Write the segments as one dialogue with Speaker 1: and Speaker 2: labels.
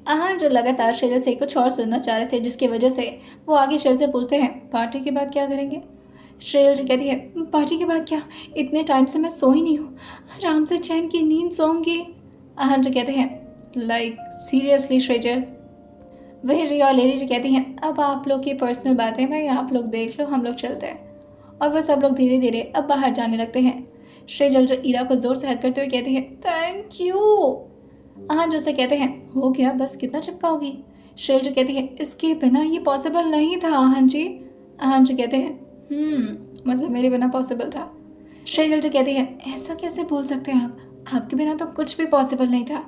Speaker 1: आहान जो लगातार शेजल से कुछ और सुनना चाह रहे थे, जिसकी वजह से वो आगे शेजल से पूछते हैं, पार्टी के बाद क्या करेंगे? श्रेयल जी कहती है, पार्टी के बाद क्या, इतने टाइम से मैं सोई नहीं हूँ, आराम से चैन की नींद सोऊंगी। आहान जी कहते हैं, लाइक सीरियसली श्रेजल? वही रिया और लेरी जी कहती हैं, अब आप लोग की पर्सनल बातें भाई आप लोग देख लो, हम लोग चलते हैं। और वह सब लोग धीरे धीरे अब बाहर जाने लगते हैं। श्रेजल जो ईरा को जोर से हक करते हुए कहती है, थैंक यू। आहान जो से कहते हैं, हो गया बस, कितना चिपकाओगी? श्रेजल जो कहती है, इसके बिना ये पॉसिबल नहीं था आहान जी। आहान जो कहते हैं, मतलब मेरे बिना पॉसिबल था। श्रेजल जो कहती है, ऐसा कैसे बोल सकते हैं आप, आपके बिना तो कुछ भी पॉसिबल नहीं था।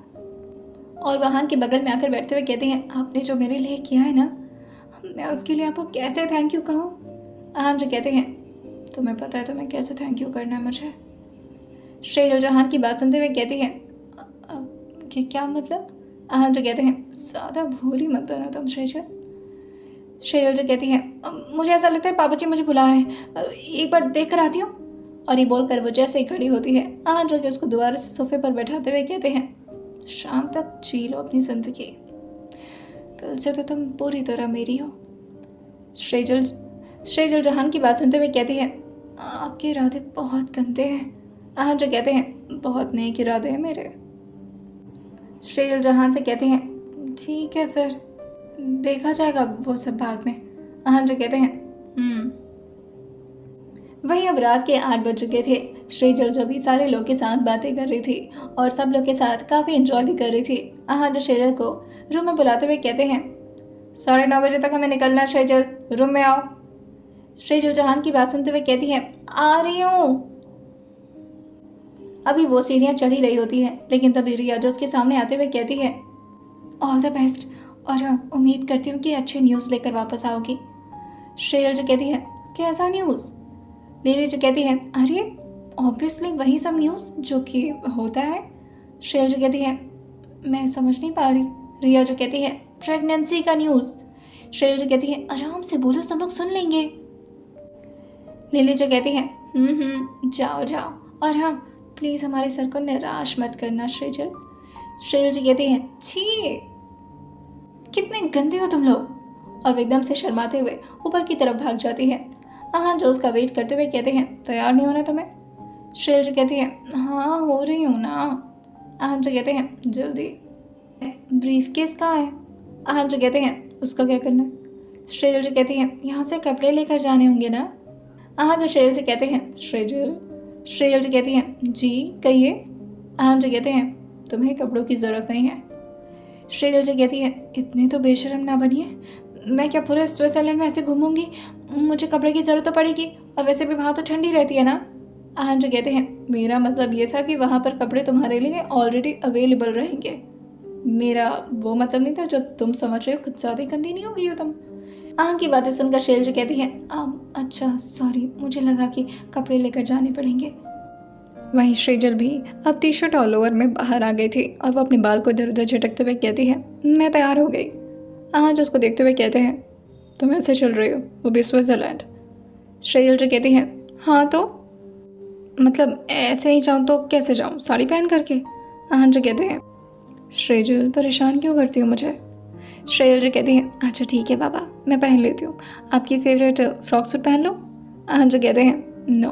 Speaker 1: और वाहन के बगल में आकर बैठते हुए कहते हैं, आपने जो मेरे लिए किया है ना, मैं उसके लिए आपको कैसे थैंक यू कहूँ? आहान जो कहते हैं, तुम्हें पता है तुम्हें कैसे थैंक यू करना है मुझे? श्रेजल जहान की बात सुनते हुए कहती है, कि क्या मतलब? आहान जो कहते हैं, ज़्यादा भोली मत बनो तुम श्रेजल। श्रेजल जो कहती है, मुझे ऐसा लगता है पापा जी मुझे बुला रहे हैं, एक बार देख कर आती हूँ। और ये बोलकर वो जैसे ही खड़ी होती है, आहान जो कि उसको दोबारा से सोफे पर बैठाते हुए कहते हैं, शाम तक जी लो अपनी जिंदगी, कल से तो तुम पूरी तरह मेरी हो। श्रेजल जहान की बात सुनते हुए कहती है, आपके इरादे बहुत गंदे हैं। आहान जो कहते हैं, बहुत नेक इरादे हैं मेरे। श्रेजल जहान से कहते हैं, ठीक है फिर देखा जाएगा वो सब बाद में। आहान जो कहते हैं, वही अब रात के 8 बज चुके थे। श्रेजल जो भी सारे लोग के साथ बातें कर रही थी और सब लोग के साथ काफ़ी एंजॉय भी कर रही थी। आहान जो श्रेजल को रूम में बुलाते हुए कहते हैं, 9:30 बजे तक हमें निकलना है श्रेजल, रूम में आओ। श्रेजल जहान की बात सुनते हुए कहती है, आ रही हूँ। अभी वो सीढ़ियाँ चढ़ ही रही होती है, लेकिन तभी रिया जो उसके सामने आते हुए कहती है, ऑल द बेस्ट, और उम्मीद करती हूँ कि अच्छे न्यूज़ लेकर वापस आओगी। श्रेजल जो कहती है, कैसा न्यूज़? लेरी जो कहती है, अरे ऑब्वियसली वही सब न्यूज़ जो कि होता है। श्रेजल जो कहती है, मैं समझ नहीं पा रही। रिया जो कहती है, प्रेगनेंसी का न्यूज़। श्रेजल जो कहती है, आराम से बोलो सब लोग सुन लेंगे। लिली जो कहती है, जाओ जाओ, और हाँ प्लीज़ हमारे सर को निराश मत करना श्रेजल। श्रेजल जी कहती है, छी कितने गंदे हो तुम लोग। और एकदम से शर्माते हुए ऊपर की तरफ भाग जाती है। आहान जो उसका वेट करते हुए कहते हैं, तैयार नहीं होना तुम्हें? श्रेजल जी कहती है, हाँ हो रही हूँ ना। आहान जो कहते हैं, जल्दी। ब्रीफ केस कहाँ है? आहान जो कहते हैं, उसका क्या करना है? श्रेजल जी कहती है, यहाँ से कपड़े लेकर जाने होंगे ना। आहान जो श्रेजल से कहते हैं, श्रेजल। श्रेजल जी कहती हैं, जी कहिए। आहान जो कहते हैं, तुम्हें कपड़ों की ज़रूरत नहीं है। श्रेजल जी कहती है, इतने तो बेशर्म ना बनिए, मैं क्या पूरे स्विट्जरलैंड में ऐसे घूमूंगी, मुझे कपड़े की ज़रूरत तो पड़ेगी, और वैसे भी वहाँ तो ठंडी रहती है ना। आहान जो कहते हैं, मेरा मतलब ये था कि वहाँ पर कपड़े तुम्हारे लिए ऑलरेडी अवेलेबल रहेंगे, मेरा वो मतलब नहीं था जो तुम समझ रहे हो, कुछ ज़्यादा गंदी नहीं हो गई हो तुम। आहान की बातें सुनकर श्रेजल जी कहती हैं, अच्छा सॉरी, मुझे लगा कि कपड़े लेकर जाने पड़ेंगे। वहीं श्रेजल भी अब टी शर्ट और लोअर में बाहर आ गई थी और वो अपने बाल को इधर उधर झटकते हुए कहती है, मैं तैयार हो गई। आहान उसको देखते हुए कहते हैं, तुम ऐसे चल रही हो, वो भी स्विट्ज़रलैंड? श्रेजल जो कहती हैं, हाँ तो मतलब ऐसे ही जाऊँ तो कैसे जाऊँ, साड़ी पहन करके? आहान जो कहते हैं, श्रेजल परेशान क्यों करती हो मुझे? श्रेजल जो कहती हैं, अच्छा ठीक है बाबा, मैं पहन लेती हूँ, आपकी फेवरेट फ्रॉक सूट पहन लो। आहान जो कहते हैं, no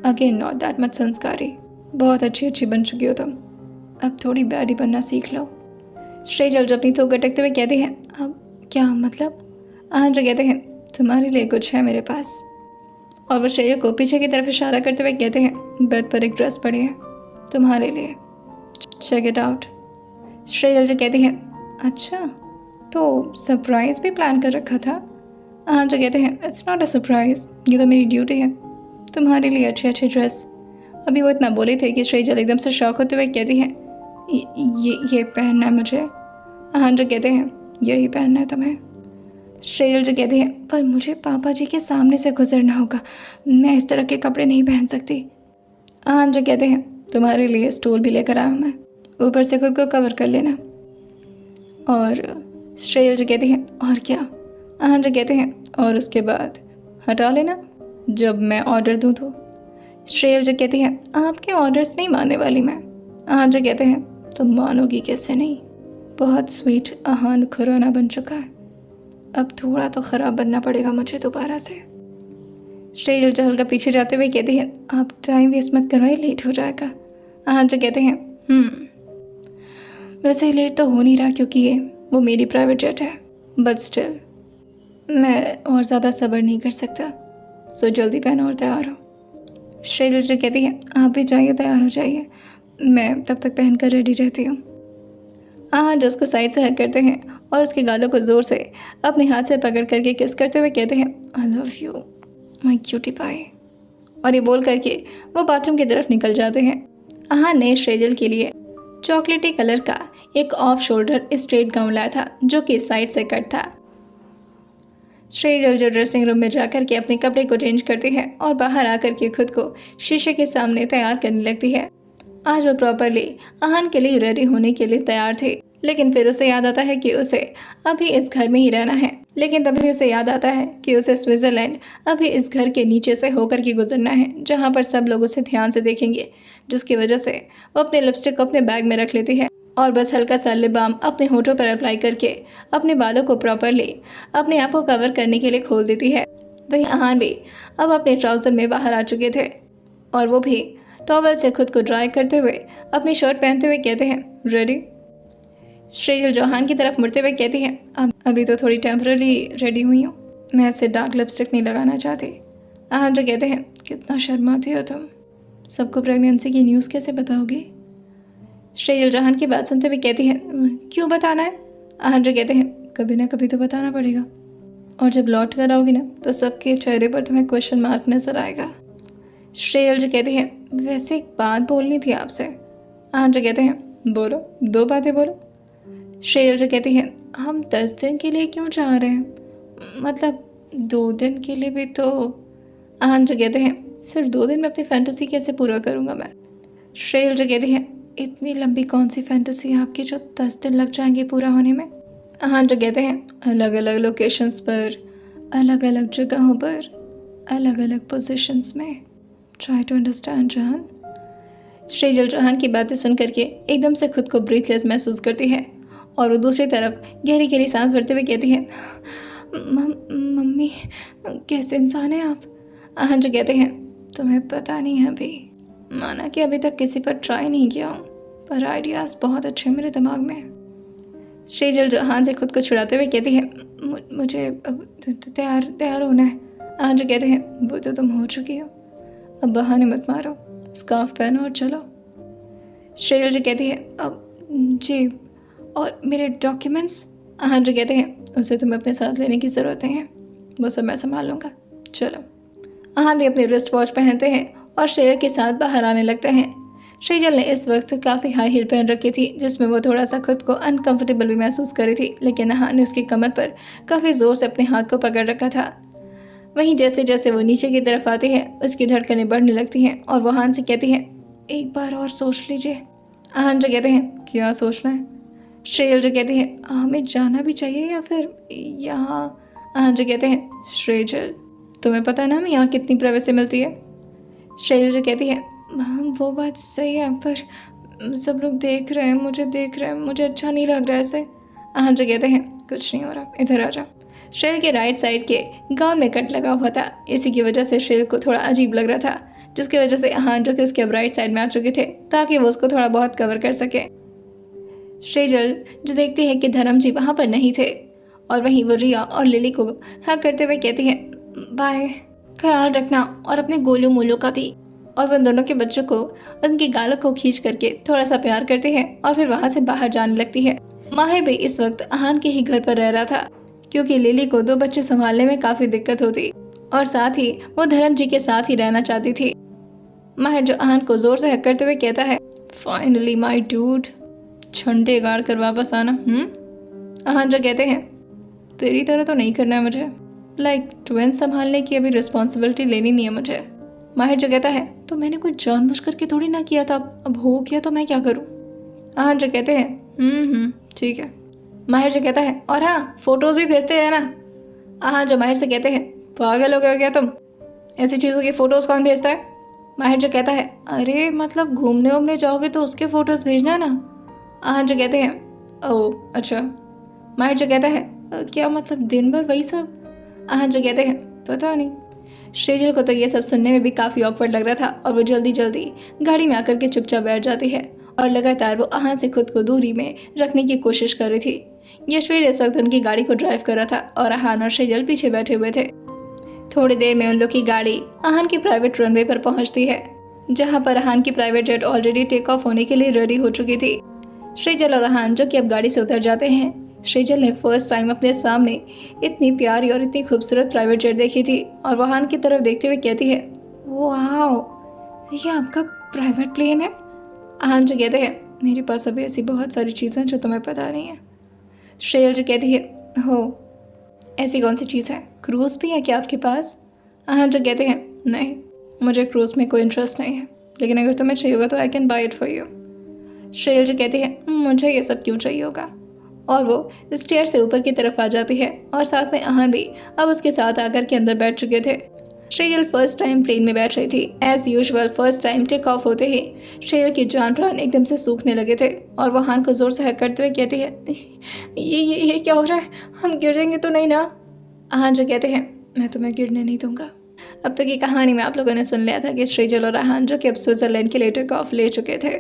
Speaker 1: again not that much संस्कारी, बहुत अच्छी बन चुकी हो तुम, अब थोड़ी बैडी बनना सीख लो। श्रेजल जो अपनी थोक अटकते हुए कहती हैं, अब क्या मतलब? आहान जो कहते हैं, तुम्हारे लिए कुछ है मेरे पास। और वो श्रेजल को पीछे की तरफ इशारा करते हुए कहते हैं, बेड पर एक ड्रेस पड़ी है तुम्हारे लिए, चेक इट आउट। श्रेजल जो कहती हैं, अच्छा तो सरप्राइज़ भी प्लान कर रखा था? आहान जो कहते हैं, इट्स नॉट अ सरप्राइज़, ये तो मेरी ड्यूटी है, तुम्हारे लिए अच्छी ड्रेस। अभी वो इतना बोले थे कि श्रेजल एकदम से शौक होते हुए कहती है, ये पहनना है मुझे। आहान जो कहते हैं, यही पहनना है तुम्हें। श्रेजल जो कहती है, पर मुझे पापा जी के सामने से गुजरना होगा, मैं इस तरह के कपड़े नहीं पहन सकती। आहान जो कहते हैं, तुम्हारे लिए स्टूल भी लेकर आया मैं, ऊपर से खुद को कवर कर लेना। और श्रेजल जो कहती है, और क्या? आहान जो कहते हैं, और उसके बाद हटा लेना जब मैं ऑर्डर दूँ तो। श्रेजल जो कहती है, आपके ऑर्डर्स नहीं मानने वाली मैं। आहान जो कहते हैं, तुम मानोगी कैसे नहीं, बहुत स्वीट अहान खुराना बन चुका है, अब थोड़ा तो ख़राब बनना पड़ेगा मुझे दोबारा से। श्रेयल जो हल्का पीछे जाते हुए कहती है, आप टाइम वेस्ट मत करवाइए, लेट हो जाएगा। अहान जो कहते हैं, वैसे लेट तो हो नहीं रहा क्योंकि वो मेरी प्राइवेट जेट है, बट स्टिल मैं और ज़्यादा सब्र नहीं कर सकता, सो जल्दी पहनो और तैयार हो। श्रेयल जो कहती है, आप भी जाइए, तैयार हो जाइए, मैं तब तक पहन कर रेडी रहती हूँ। हाँ, जो उसको साइड से हक करते हैं और उसके गालों को ज़ोर से अपने हाथ से पकड़ करके किस करते हुए कहते हैं, I love you my cutie pie. और ये बोल करके वो बाथरूम की तरफ निकल जाते हैं। अहान ने श्रेयल के लिए चॉकलेटी कलर का एक ऑफ शोल्डर स्ट्रेट गाउन लाया था जो कि साइड से कट था। श्रेयल जो ड्रेसिंग रूम में जाकर के अपने कपड़े को चेंज करती है और बाहर आकर के खुद को शीशे के सामने तैयार करने लगती है। आज वो प्रॉपरली अहान के लिए रेडी होने के लिए तैयार थी, लेकिन फिर उसे याद आता है कि उसे अभी इस घर में ही रहना है। लेकिन तभी उसे याद आता है कि उसे स्विट्ज़रलैंड अभी इस घर के नीचे से होकर के गुजरना है, जहाँ पर सब लोग उसे ध्यान से देखेंगे, जिसकी वजह से वो अपने लिपस्टिक को अपने बैग में रख लेती है और बस हल्का सा लिप बाम अपने होठों पर अप्लाई करके अपने बालों को प्रॉपरली अपने आप को कवर करने के लिए खोल देती है। वहीं अहान भी अब अपने ट्राउज़र में बाहर आ चुके थे और वो भी टॉवल से खुद को ड्राई करते हुए अपनी शर्ट पहनते हुए कहते हैं, रेडी। श्रेयल जो अहान की तरफ मुड़ते हुए कहती है, अब अभी तो थोड़ी टेम्पररी रेडी हुई हूँ, मैं ऐसे डार्क लिपस्टिक नहीं लगाना चाहती। अहान जो कहते हैं, कितना शर्माती हो तुम, सबको प्रेगनेंसी की न्यूज़ कैसे बताओगी। श्रेयल जो अहान की बात सुनते हुए कहती है, क्यों बताना है। अहान जो कहते हैं, कभी ना कभी तो बताना पड़ेगा, और जब लौट कर आओगी ना तो सबके चेहरे पर तुम्हें क्वेश्चन मार्क नजर आएगा। श्रेयल जो कहती है, वैसे एक बात बोलनी थी आपसे। अहान जो कहते हैं, बोलो, 2 बातें बोलो। श्रेयल जो कहती है, हम 10 दिन के लिए क्यों जा रहे हैं, मतलब 2 दिन के लिए भी तो। अहान जो कहते हैं, सिर्फ 2 दिन में अपनी फैंटेसी कैसे पूरा करूँगा मैं। श्रेयल जो कहती है, इतनी लंबी कौन सी फैंटेसी है आपकी जो 10 दिन लग जाएंगे पूरा होने में। अहान जो कहते हैं, अलग अलग लोकेशंस पर, अलग अलग जगहों पर, अलग अलग पोजीशंस में, ट्राई टू अंडरस्टैंड जान। श्रेयल जहान की बातें सुन करके एकदम से खुद को ब्रीथलेस महसूस करती है और वो दूसरी तरफ गहरी गहरी सांस भरते हुए कहती है, मम्मी कैसे इंसान है आप। अहान जो कहते हैं, तुम्हें पता नहीं है अभी, माना कि अभी तक किसी पर ट्राई नहीं किया हूँ, पर आइडियाज़ बहुत अच्छे हैं मेरे दिमाग में। श्रेयल जहान से खुद को छुड़ाते हुए कहती है, मुझे अब तैयार होना है। अहान जो कहते हैं, वो तो तुम हो चुकी हो, अब बहाने मत मारो, स्कार्फ पहनो और चलो। श्रेयल जो कहती है, अब जी, और मेरे डॉक्यूमेंट्स। अहान जो कहते हैं, उसे तुम्हें अपने साथ लेने की ज़रूरत नहीं है, वो सब मैं संभाल लूँगा, चलो। अहान भी अपने रिस्ट वॉच पहनते हैं और श्रेयल के साथ बाहर आने लगते हैं। श्रेयल ने इस वक्त काफ़ी हाई हील पहन रखी थी, जिसमें वो थोड़ा सा खुद को अनकंफर्टेबल भी महसूस कर रही थी, लेकिन अहान ने उसकी कमर पर काफ़ी ज़ोर से अपने हाथ को पकड़ रखा था। वहीं जैसे जैसे वो नीचे की तरफ आती है, उसकी धड़कनें बढ़ने लगती हैं और वो अहान से कहती है, एक बार और सोच लीजिए। अहान जो कहते हैं, क्या सोचना है। श्रेयल जो कहती है, हमें जाना भी चाहिए या फिर यहाँ। अहान जो कहते हैं, श्रेयल तुम्हें पता है ना हमें यहाँ कितनी प्राइवेसी मिलती है। श्रेयल जो कहती है, वो बात सही है, पर सब लोग देख रहे हैं, मुझे देख रहे हैं, मुझे अच्छा नहीं लग रहा है ऐसे। अहान जो कहते हैं, कुछ नहीं हो रहा, इधर आ जा। श्रेयल के राइट साइड के गाउन में कट लगा हुआ था, इसी की वजह से श्रेयल को थोड़ा अजीब लग रहा था, जिसकी वजह से अहान जो कि उसके अब राइट साइड में आ चुके थे ताकि वो उसको थोड़ा बहुत कवर कर सके। श्रेयल जो देखती है कि धर्म जी वहाँ पर नहीं थे और वहीं वो रिया और लिली को हक करते हुए कहती है, बाय, ख्याल रखना और अपने गोलू मोलू का भी। और वो दोनों के बच्चों को उनकी गालों को खींच करके थोड़ा सा प्यार करते हैं और फिर वहाँ से बाहर जाने लगती है। माहिर भी इस वक्त अहान के ही घर पर रह रहा था, क्योंकि लिली को 2 बच्चे संभालने में काफ़ी दिक्कत होती और साथ ही वो धर्म जी के साथ ही रहना चाहती थी। माहिर जो अहान को ज़ोर से हक करते हुए कहता है, फाइनली माई डूड, छंटे गाड़ कर वापस आना। अहान जो कहते हैं, तेरी तरह तो नहीं करना है मुझे, लाइक ट्विंस संभालने की अभी रिस्पॉन्सिबिलिटी लेनी नहीं है मुझे। माहिर जो कहता है, तो मैंने कुछ जानबूझ करके थोड़ी ना किया था, अब हो गया तो मैं क्या करूँ। अहान जो कहते हैं, ठीक है। माहिर जो कहता है, और हाँ, फोटोज़ भी भेजते रहना। अहान जो माहिर से कहते हैं, पागल हो गए हो क्या तुम, ऐसी चीज़ों की फ़ोटोज़ कौन भेजता है। माहिर जो कहता है, अरे मतलब घूमने वूमने जाओगे तो उसके फ़ोटोज़ भेजना ना। अहान जो कहते हैं, ओह अच्छा। माहिर जो कहता है क्या मतलब दिन भर वही सब?" आहन जो कहते हैं पता नहीं। शेजल को तो ये सब सुनने में भी काफ़ी ऑकवर्ड लग रहा था और वो जल्दी जल्दी गाड़ी में आकर के चुपचाप बैठ जाती है और लगातार वो आहन से खुद को दूरी में रखने की कोशिश कर रही थी। यशवीर इस वक्त उनकी गाड़ी को ड्राइव कर रहा था और आहन और शेजल पीछे बैठे हुए थे। थोड़ी देर में उन लोग की गाड़ी आहन की प्राइवेट रनवे पर पहुंचती है, जहां पर आहन की private jet already take off होने के लिए रेडी हो चुकी थी। शेजल और आहन जो कि अब गाड़ी से उतर जाते हैं। शेजल ने फर्स्ट टाइम अपने सामने इतनी प्यारी और इतनी खूबसूरत प्राइवेट जेट देखी थी और वो आहन की तरफ देखते हुए कहती है, वाओ, ये आपका प्राइवेट प्लेन है? आहन जो कहते हैं मेरे पास अभी ऐसी बहुत सारी चीज़ें जो तुम्हें पता नहीं है। शेजल जो कहती है, हो ऐसी कौन सी चीज़ है? क्रूज़ भी है क्या आपके पास? आहन जो कहते हैं नहीं, मुझे क्रूज़ में कोई इंटरेस्ट नहीं है, लेकिन अगर तुम्हें चाहिए होगा तो I can buy it for you. Shejal जो कहती है मुझे ये सब क्यों चाहिए होगा, और वो स्टेयर से ऊपर की तरफ आ जाती है और साथ में आहन भी अब उसके साथ आकर के अंदर बैठ चुके थे। शेजल फर्स्ट टाइम प्लेन में बैठ रही थी। As usual first time take off होते ही शेजल की जान प्राण एकदम से सूखने लगे थे और वो आहन को जोर से हक करते हुए कहती है, ये क्या हो रहा है? हम गिर जाएंगे तो नहीं ना? आहन जो कहते हैं मैं तुम्हें गिरने नहीं दूंगा। अब तक की कहानी में आप लोगों ने सुन लिया था कि शेजल और आहन जो कि अब स्विट्ज़रलैंड के लिए टेक ऑफ ले चुके थे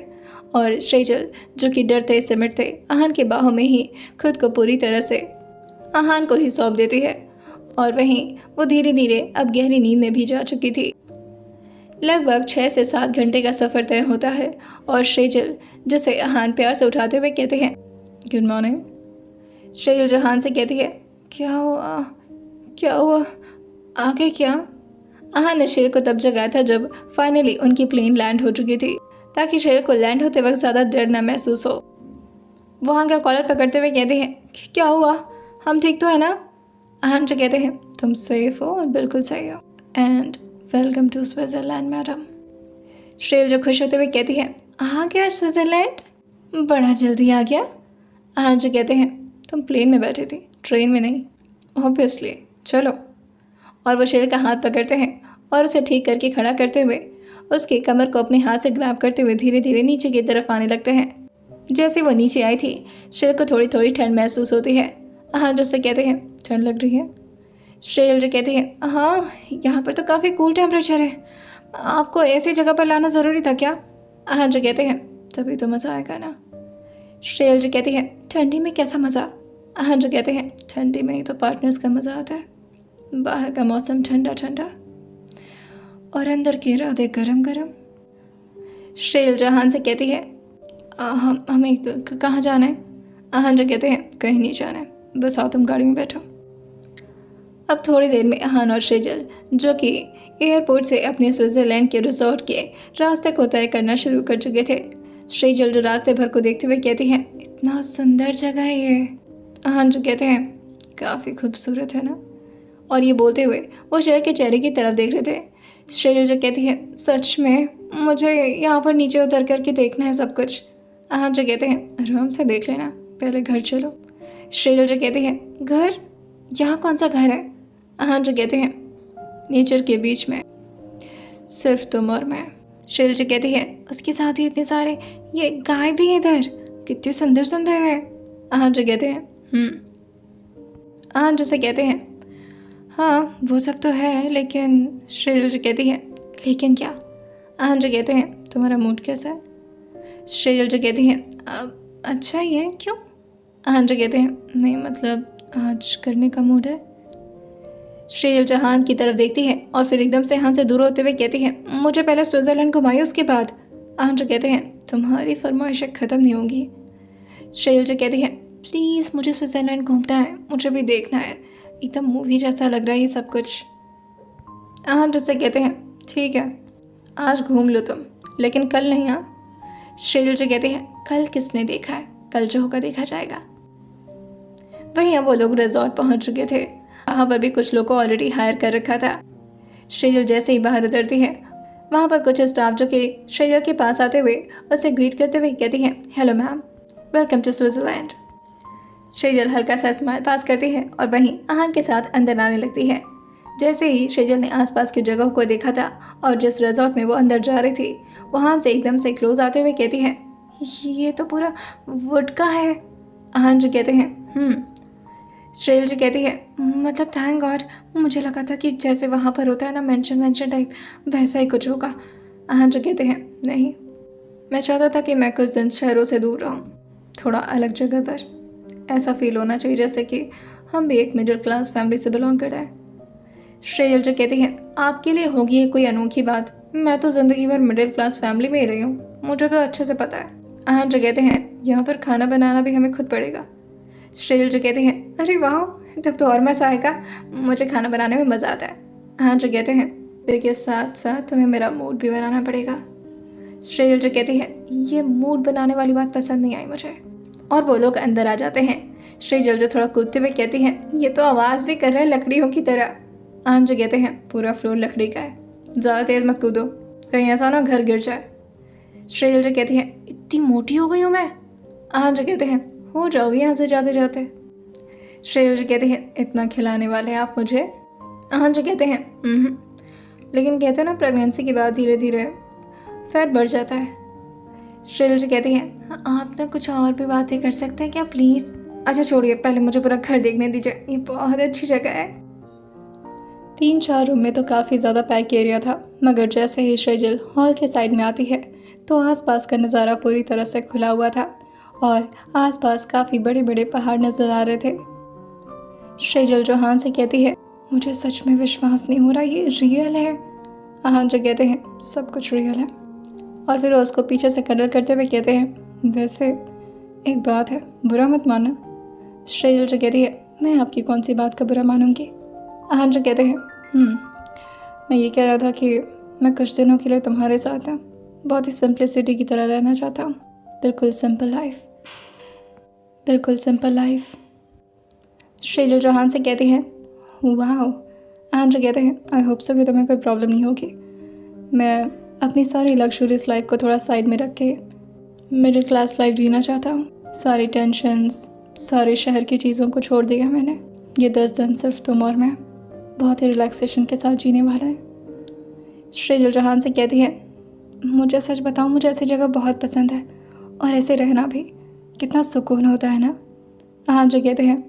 Speaker 1: और शेजल जो कि डरते सिमटते आहन के बाहों में ही खुद को पूरी तरह से आहन को ही सौंप देती है और वहीं वो धीरे धीरे अब गहरी नींद में भी जा चुकी थी। लगभग 6 से 7 घंटे का सफ़र तय होता है और शेजल जिसे आहन प्यार से उठाते हुए कहते हैं, गुड मॉर्निंग। शेजल जो आहन से कहती है, क्या हुआ आगे क्या? आहन ने शेर को तब जगाया था जब फाइनली उनकी प्लेन लैंड हो चुकी थी, ताकि शेर को लैंड होते वक्त ज़्यादा डर न महसूस हो। वो आहन का कॉलर पकड़ते हुए कहते हैं, क्या हुआ, हम ठीक तो है ना? आहन जो कहते हैं तुम सेफ हो और बिल्कुल सही हो, and welcome to Switzerland madam. शेर जो खुश होते हुए कहती है, आ गया स्विट्ज़रलैंड, बड़ा जल्दी आ गया। आहन जो कहते हैं तुम प्लेन में बैठी थी, ट्रेन में नहीं। ऑब्वियसली, चलो। और वो शेर का हाथ पकड़ते हैं और उसे ठीक करके खड़ा करते हुए उसके कमर को अपने हाथ से ग्रैब करते हुए धीरे धीरे नीचे की तरफ आने लगते हैं। जैसे वो नीचे आई थी शेर को थोड़ी थोड़ी ठंड महसूस होती है। आहन जो से कहते हैं ठंड लग रही है? शेर जो कहते हैं हाँ, यहाँ पर तो काफ़ी कूल टेम्परेचर है, आपको ऐसी जगह पर लाना ज़रूरी था क्या? आहन जो कहते हैं तभी तो मज़ा आएगा ना। शेर जो कहती है ठंडी में कैसा मज़ा? आहन जो कहते हैं ठंडी में ही तो पार्टनर्स का मज़ा आता है, बाहर का मौसम ठंडा ठंडा और अंदर के इरादे गरम गरम। शेर जो आहन से कहती है हमें कहाँ जाना है? आहन जो कहते हैं कहीं नहीं जाना है, बस आओ तुम गाड़ी में बैठो। अब थोड़ी देर में आहन और शेजल जो कि एयरपोर्ट से अपने स्विट्ज़रलैंड के रिसोर्ट के रास्ते को तय करना शुरू कर चुके थे। शेजल जो रास्ते भर को देखते हुए कहती हैं इतना सुंदर जगह है ये। आहन जो कहते हैं काफ़ी खूबसूरत है ना? और ये बोलते हुए वो शेर के चेहरे की तरफ देख रहे थे। शेजल जो कहती है सच में मुझे यहाँ पर नीचे उतर करके देखना है सब कुछ। आहन जो कहते हैं आराम से देख लेना, पहले घर चलो। शेजल जो कहती है घर? यहाँ कौन सा घर है? आहन जो कहते हैं नेचर के बीच में, सिर्फ तुम और मैं। शेजल जो कहती है उसके साथ ही इतने सारे ये गाय भी है इधर, कितनी सुंदर सुंदर है। आहन जो कहते हैं आहन जो से कहते हैं हाँ वो सब तो है, लेकिन शेजल जो कहती है लेकिन क्या? आहन जो कहते हैं तुम्हारा मूड कैसा है? शेजल जो कहती है अच्छा ही है, क्यों? आहन जो कहते हैं नहीं मतलब आज करने का मूड है। शेजल जो आहन की तरफ देखती है और फिर एकदम से आहन से दूर होते हुए कहती है मुझे पहले स्विट्ज़रलैंड घुमाइए उसके बाद। आहन जो कहते हैं तुम्हारी फरमाइशें ख़त्म नहीं होंगी। शेजल जो कहती है प्लीज़ मुझे स्विट्ज़रलैंड घूमना है, मुझे भी देखना है, एकदम मूवी जैसा लग रहा है ये सब कुछ। आहन जो से कहते हैं ठीक है आज घूम लो तुम, लेकिन कल नहीं। हाँ। शेजल जो कहते हैं कल किसने देखा है, कल जो होगा देखा जाएगा। वहीं अब वो लोग रिजॉर्ट पहुंच चुके थे। वहाँ पर भी कुछ लोग को ऑलरेडी हायर कर रखा था। शेजल जैसे ही बाहर उतरती है वहाँ पर कुछ स्टाफ जो कि शेजल के पास आते हुए उसे ग्रीट करते हुए कहती हैं hello ma'am, welcome to Switzerland. Shejal हल्का सा स्माइल पास करती है और वहीं आहन के साथ अंदर आने लगती है। जैसे ही शेजल ने आसपास की जगहों को देखा था और जिस रिजॉर्ट में वो अंदर जा रही थी वहाँ से एकदम से क्लोज आते हुए कहती है ये तो पूरा वुड का है। आहान जो कहते हैं श्रेयल जी कहती है मतलब थैंक गॉड, मुझे लगा था कि जैसे वहाँ पर होता है ना मेंशन टाइप, वैसा ही कुछ होगा। आहान जो कहते हैं नहीं, मैं चाहता था कि मैं कुछ दिन शहरों से दूर रहूं, थोड़ा अलग जगह पर, ऐसा फील होना चाहिए जैसे कि हम भी एक मिडिल क्लास फैमिली से बिलोंग कर रहे हैं। श्रेयल जो कहती है आपके लिए होगी ये कोई अनोखी बात, मैं तो ज़िंदगी भर मिडिल क्लास फैमिली में ही रही हूँ, मुझे तो अच्छे से पता है। आहान जो कहते हैं यहाँ पर खाना बनाना भी हमें खुद पड़ेगा। श्रेयल जो कहते हैं अरे वाह, तब तो और मज़ा आएगा, मुझे खाना बनाने में मज़ा आता है। आहान जो कहते हैं देखिए साथ साथ तुम्हें मेरा मूड भी बनाना पड़ेगा। श्रेयल जो कहती है ये मूड बनाने वाली बात पसंद नहीं आई मुझे। और वो लोग अंदर आ जाते हैं। श्रेयल जो थोड़ा कूदते हुए कहती है ये तो आवाज़ भी कर रहा है लकड़ियों की तरह। आहान जो कहते हैं पूरा फ्लोर लकड़ी का है, ज़्यादा तेज़ मत कूदो, कहीं ऐसा ना घर गिर जाए। श्रेयल जो कहती है इतनी मोटी हो गई हूँ मैं। आहान जो कहते हैं हो जाओगी यहाँ से जाते जाते। श्रेयल जी कहती है इतना खिलाने वाले आप मुझे। आहान जो कहते हैं लेकिन कहते हैं ना प्रेगनेंसी के बाद धीरे धीरे फैट बढ़ जाता है। श्रेयल जी कहती है आप ना कुछ और भी बातें कर सकते हैं क्या प्लीज़। अच्छा छोड़िए, पहले मुझे पूरा घर देखने दीजिए, ये बहुत अच्छी जगह है। 3-4 रूम में तो काफ़ी ज़्यादा पैक एरिया था, मगर जैसे ही श्रेयल हॉल के साइड में आती है तो आसपास का नज़ारा पूरी तरह से खुला हुआ था और आसपास काफ़ी बड़े बड़े पहाड़ नज़र आ रहे थे। श्रेयल जो आहान से कहती है मुझे सच में विश्वास नहीं हो रहा ये रियल है। आहान जो कहते हैं सब कुछ रियल है। और फिर वो उसको पीछे से कलर करते हुए कहते हैं वैसे एक बात है, बुरा मत मानना। श्रेयल जो कहती है मैं आपकी कौन सी बात का बुरा मानूंगी। आहान जो कहते हैं मैं ये कह रहा था कि मैं कुछ दिनों के लिए तुम्हारे साथ हूँ, बहुत ही सिंप्लिसिटी की तरह रहना चाहता हूँ, बिल्कुल सिंपल लाइफ, बिल्कुल सिंपल लाइफ। श्रेयल जो आहान से कहती है वाह। आहान जो कहते हैं आई होप सो कि तुम्हें कोई प्रॉब्लम नहीं होगी। मैं अपनी सारी लग्जरियस लाइफ को थोड़ा साइड में रख के मिडिल क्लास लाइफ जीना चाहता हूँ। सारी टेंशन्स, सारे शहर की चीज़ों को छोड़ दिया मैंने। ये 10 दिन सिर्फ तुम और मैं बहुत ही रिलैक्सेशन के साथ जीने वाला है। श्रेयल जो आहान से कहती है मुझे सच बताऊँ, मुझे ऐसी जगह बहुत पसंद है और ऐसे रहना भी कितना सुकून होता है ना। आहान जो कहते हैं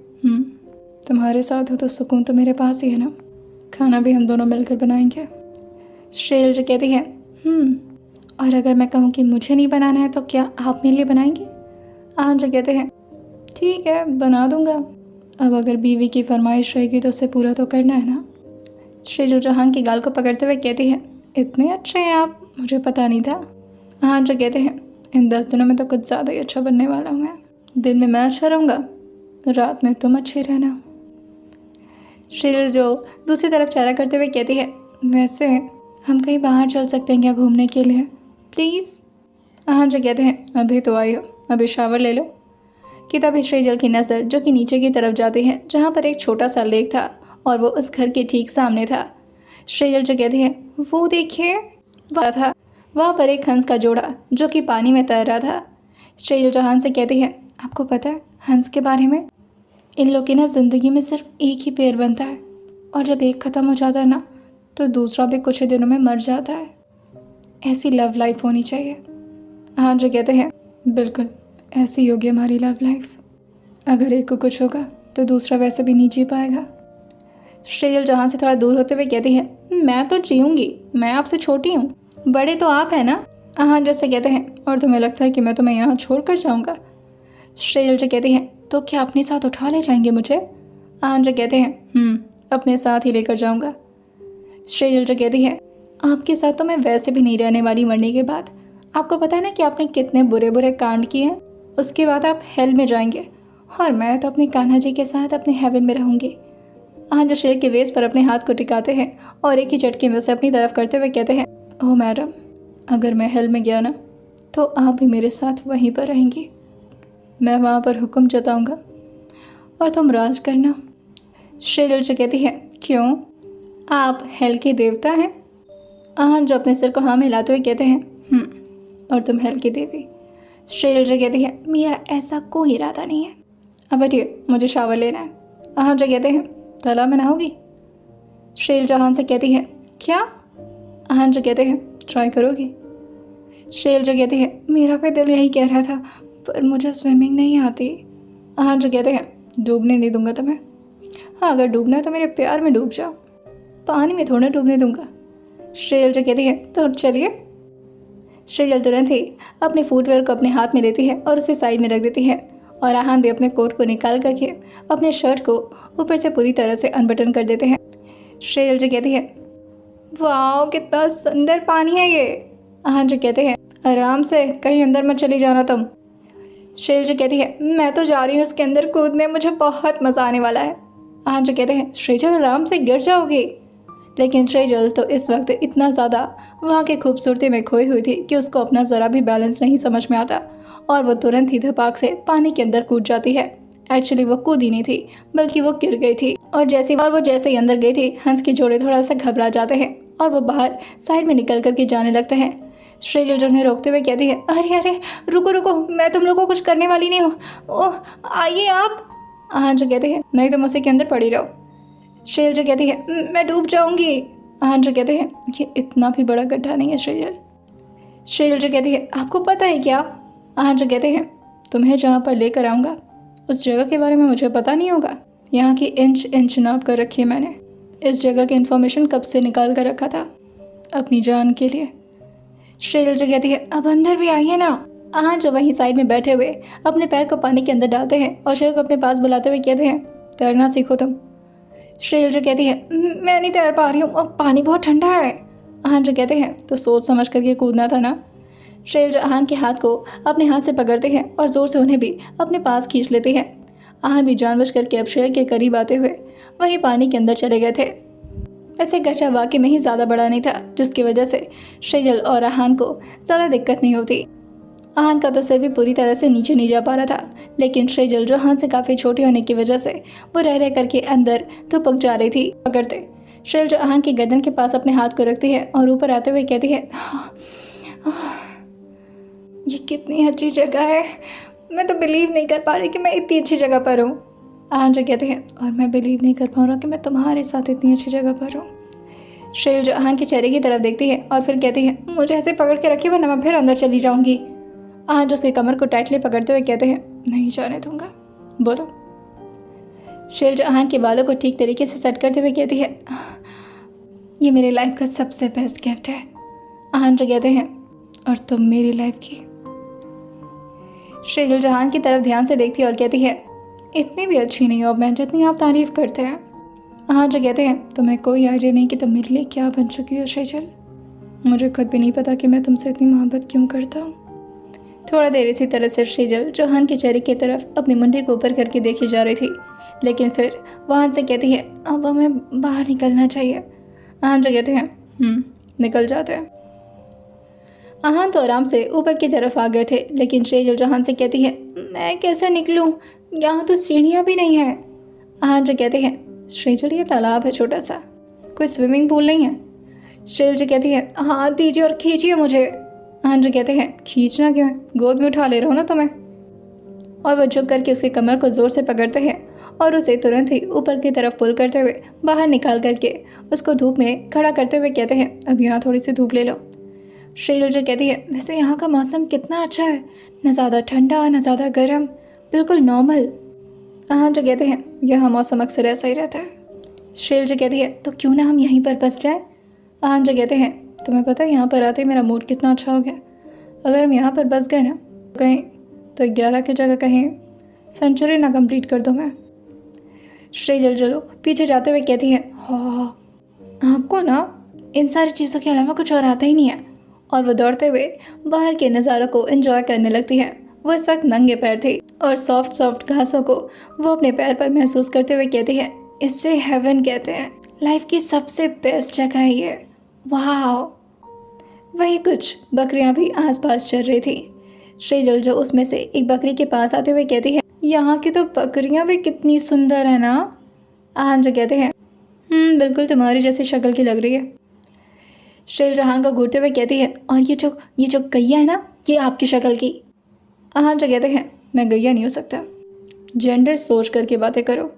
Speaker 1: तुम्हारे साथ हो तो सुकून तो मेरे पास ही है ना, खाना भी हम दोनों मिलकर बनाएंगे। श्रेयल जो कहती है और अगर मैं कहूँ कि मुझे नहीं बनाना है तो क्या आप मेरे लिए बनाएंगे। आहान जो कहते हैं ठीक है बना दूंगा, अब अगर बीवी की फरमाइश रहेगी तो उसे पूरा तो करना है ना। श्रेयल जो आहान की गाल को पकड़ते हुए कहती है इतने अच्छे हैं आप, मुझे पता नहीं था। आहान जो कहते हैं इन 10 दिनों में तो कुछ ज़्यादा ही अच्छा बनने वाला हूँ मैं, दिन में मैं अच्छा रहूँगा, रात में तुम अच्छे रहना। श्रेयल जो दूसरी तरफ चेहरा करते हुए कहती है वैसे हम कहीं बाहर चल सकते हैं क्या घूमने के लिए प्लीज़। आहान जो कहते हैं अभी तो आई हो, अभी शावर ले लो। कि तभी श्रेयल की नज़र जो कि नीचे की तरफ जाती है जहाँ पर एक छोटा सा लेक था और वो उस घर के ठीक सामने था। श्रेयल जो कहती है वो देखिए वह था, वहाँ पर एक हंस का जोड़ा जो कि पानी में तैर रहा था। श्रेयल जो आहान से कहती है आपको पता है हंस के बारे में, इन लोग की ना ज़िंदगी में सिर्फ एक ही पैर बनता है और जब एक ख़त्म हो जाता है ना तो दूसरा भी कुछ ही दिनों में मर जाता है। ऐसी लव लाइफ होनी चाहिए। आहान जो कहते हैं बिल्कुल ऐसी होगी हमारी लव लाइफ, अगर एक को कुछ होगा तो दूसरा वैसे भी नहीं जी पाएगा। श्रेयल जहाँ से थोड़ा दूर होते हुए कहती है मैं तो जीऊँगी, मैं आपसे छोटी हूँ, बड़े तो आप हैं ना। आहान जैसे कहते हैं और तुम्हें लगता है कि मैं तुम्हें यहाँ छोड़ कर जाऊँगा। श्रेयल जो कहती हैं तो क्या अपने साथ उठा ले जाएंगे मुझे। आहान जो कहते हैं अपने साथ ही लेकर जाऊँगा। श्रेयल जो कहती है आपके साथ तो मैं वैसे भी नहीं रहने वाली मरने के बाद, आपको पता है ना कि आपने कितने बुरे बुरे कांड किए हैं, उसके बाद आप हेल में जाएंगे और मैं तो अपने कान्हा जी के साथ अपने हेवन में रहूँगी। आहान जो शेर के वेस्ट पर अपने हाथ को टिकाते हैं और एक ही झटके में उसे अपनी तरफ करते हुए कहते हैं ओह मैडम, अगर मैं हेल में गया ना तो आप भी मेरे साथ वहीं पर रहेंगी, मैं वहाँ पर हुक्म जताऊँगा और तुम राज करना। श्रेयल जो कहती है क्यों, आप हेल के देवता हैं। आहान जो अपने सिर को हाँ मिलाते हुए कहते हैं और तुम हेल की देवी। श्रेयल जो कहती है मेरा ऐसा कोई इरादा नहीं है, अब बैठिए मुझे शावर लेना है। आहान जो कहते हैं तालाब में नहाओगी। श्रेयल जो आहान से कहती है क्या। आहान जो कहते हैं ट्राई करोगी। श्रेयल जो कहती है मेरा भी दिल यही कह रहा था पर मुझे स्विमिंग नहीं आती। हाँ जो कहते हैं डूबने नहीं दूंगा तुम्हें। हाँ अगर डूबना है तो मेरे प्यार में डूब जाओ, पानी में थोड़ा डूबने दूंगा। श्रेयल जो कहती है तो चलिए। श्रेयल तुरंत ही अपने फुटवेयर को अपने हाथ में लेती है और उसे साइड में रख देती है और आहान भी अपने कोट को निकाल करके अपने शर्ट को ऊपर से पूरी तरह से अनबटन कर देते हैं। श्रेयल जो कहती है वाह कितना सुंदर पानी है ये। आहान जो कहते हैं आराम से, कहीं अंदर मत चली जाना तुम। श्रेयल जो कहती है मैं तो जा रही हूँ इसके अंदर कूदने, मुझे बहुत मज़ा आने वाला है। आहान जो कहते हैं श्रेजल आराम से गिर जाओगी। लेकिन श्रेजल तो इस वक्त इतना ज़्यादा वहाँ की खूबसूरती में खोई हुई थी कि उसको अपना ज़रा भी बैलेंस नहीं समझ में आता और वो तुरंत ही धपाक से पानी के अंदर कूद जाती है। एक्चुअली वो कूदी नहीं थी बल्कि वो गिर गई थी और जैसे ही अंदर गई थी हंस के जोड़े थोड़ा सा घबरा जाते हैं और वो बाहर साइड में निकल करके जाने लगते हैं। श्रेजल जो उन्हें रोकते हुए कहती है अरे अरे रुको रुको, मैं तुम लोगों को कुछ करने वाली नहीं हूँ, ओह आइए आप। आहान जो कहते हैं नहीं तुम उसी के अंदर पड़ी रहो। श्रेयल जो कहती है मैं डूब जाऊंगी। आहान जो कहते हैं ये इतना भी बड़ा गड्ढा नहीं है श्रेयल। श्रेयल जो कहती है आपको पता है क्या। आहान जो कहते हैं तुम्हें जहाँ पर लेकर आऊँगा उस जगह के बारे में मुझे पता नहीं होगा। यहाँ की इंच इंच नाप कर रखी है मैंने, इस जगह की इन्फॉर्मेशन कब से निकाल कर रखा था अपनी जान के लिए। श्रेयल जो कहती है अब अंदर भी आइए ना। आहान जो वहीं साइड में बैठे हुए अपने पैर को पानी के अंदर डालते हैं और श्रेयल को अपने पास बुलाते हुए कहते हैं तैरना सीखो तुम। श्रेयल जो कहती है मैं नहीं तैर पा रही हूँ, अब पानी बहुत ठंडा है। आहान जो कहते हैं तो सोच समझ करके कूदना था ना। श्रेयल जो आहान के हाथ को अपने हाथ से पकड़ते हैं और ज़ोर से उन्हें भी अपने पास खींच लेते हैं। आहान भी जानबूझ करके अब श्रेयल के करीब आते हुए वही पानी के अंदर चले गए थे। ऐसे गड्ढा वाकई में ही ज़्यादा बड़ा नहीं था जिसकी वजह से श्रेयल और आहान को ज़्यादा दिक्कत नहीं होती। आहान का तो सिर भी पूरी तरह से नीचे नहीं जा पा रहा था, लेकिन श्रेजल जो आहान से काफ़ी छोटी होने की वजह से वो रह करके अंदर धुपक जा रही थी पकड़ते। श्रेयल जो आहान की गर्दन के पास अपने हाथ को रखती है और ऊपर आते हुए कहती है ये कितनी अच्छी जगह है, मैं तो बिलीव नहीं कर पा रही कि मैं इतनी अच्छी जगह पर हूँ। आहान जो कहते हैं और मैं बिलीव नहीं कर पा रहा कि मैं तुम्हारे साथ इतनी अच्छी जगह पर हूँ। श्रेयल जो आहान के चेहरे की तरफ देखती है और फिर कहती है मुझे ऐसे पकड़ के रखिए वरना मैं फिर अंदर चली जाऊँगी। आहान जो उसके कमर को टाइटली पकड़ते हुए कहते हैं नहीं जाने दूंगा, बोलो। श्रेयल जो आहान के बालों को ठीक तरीके से सेट करते हुए कहती है ये मेरी लाइफ का सबसे बेस्ट गिफ्ट है। आहान जो कहते हैं और तुम मेरी लाइफ की। श्रेयल जो आहान की तरफ ध्यान से देखती है और कहती है इतनी भी अच्छी नहीं हो अब मैं जितनी आप तारीफ़ करते हैं। आहान जो कहते हैं तुम्हें कोई आइडिया नहीं कि तुम मेरे लिए क्या बन चुकी हो श्रेयल, मुझे खुद भी नहीं पता कि मैं तुमसे इतनी मोहब्बत क्यों करता हूँ। थोड़ा देर इसी तरह से श्रेजल जो आहान के चेहरे की तरफ अपनी मुंडी को ऊपर करके देखी जा रही थी, लेकिन फिर वो आहान से कहती है अब हमें बाहर निकलना चाहिए। आहान जो कहते हैं निकल जाते हैं। आहान तो आराम से ऊपर की तरफ आ गए थे, लेकिन श्रेजल जो आहान से कहती है मैं कैसे निकलूं, यहाँ तो सीढ़ियाँ भी नहीं है। आहान जो कहते हैं श्रेजल ये तालाब है छोटा सा, कोई स्विमिंग पूल नहीं है। श्रेजल जो कहती है हाथ दीजिए और खींचिए मुझे। आहान जो कहते हैं खींचना क्यों है, गोद में उठा ले रहा हूँ ना तुम्हें। और वह झुक करके उसके कमर को ज़ोर से पकड़ते हैं और उसे तुरंत ही ऊपर की तरफ पुल करते हुए बाहर निकाल करके उसको धूप में खड़ा करते हुए कहते हैं अब यहाँ थोड़ी सी धूप ले लो। श्रेयल जो कहती है वैसे यहाँ का मौसम कितना अच्छा है, न ज़्यादा ठंडा न ज़्यादा गर्म, बिल्कुल नॉर्मल। आहान जो कहते हैं यहाँ मौसम अक्सर ऐसा ही रहता है। श्रेयल जो कहती है तो क्यों ना हम यहीं पर बस जाएँ। आहान जो कहते हैं तुम्हें पता है यहाँ पर आते ही मेरा मूड कितना अच्छा हो गया, अगर हम यहाँ पर बस गए ना कहीं तो 11 की जगह कहीं सेंचुरी ना कंप्लीट कर दूँ मैं। श्रेयल जो पीछे जाते हुए कहती है हाँ आपको ना इन सारी चीज़ों के अलावा कुछ और आता ही नहीं है। और वो दौड़ते हुए बाहर के नज़ारों को एंजॉय करने लगती है। वो इस वक्त नंगे पैर थी और सॉफ्ट सॉफ्ट घासों को वो अपने पैर पर महसूस करते हुए कहती है इससे हेवन कहते हैं, लाइफ की सबसे बेस्ट जगह है ये, वाह। वही कुछ बकरियां भी आसपास चल रही थी। श्रेयल जो उसमें से एक बकरी के पास आते हुए कहती है यहाँ की तो बकरियां भी कितनी सुंदर है ना। आहान जो कहते हैं बिल्कुल तुम्हारी जैसी शक्ल की लग रही है। श्रेयल आहान को घूरते हुए कहती है और ये जो गैया है ना ये आपकी शक्ल की। आहान जो कहते हैं मैं गैया नहीं हो सकता, जेंडर सोच करके बातें करो।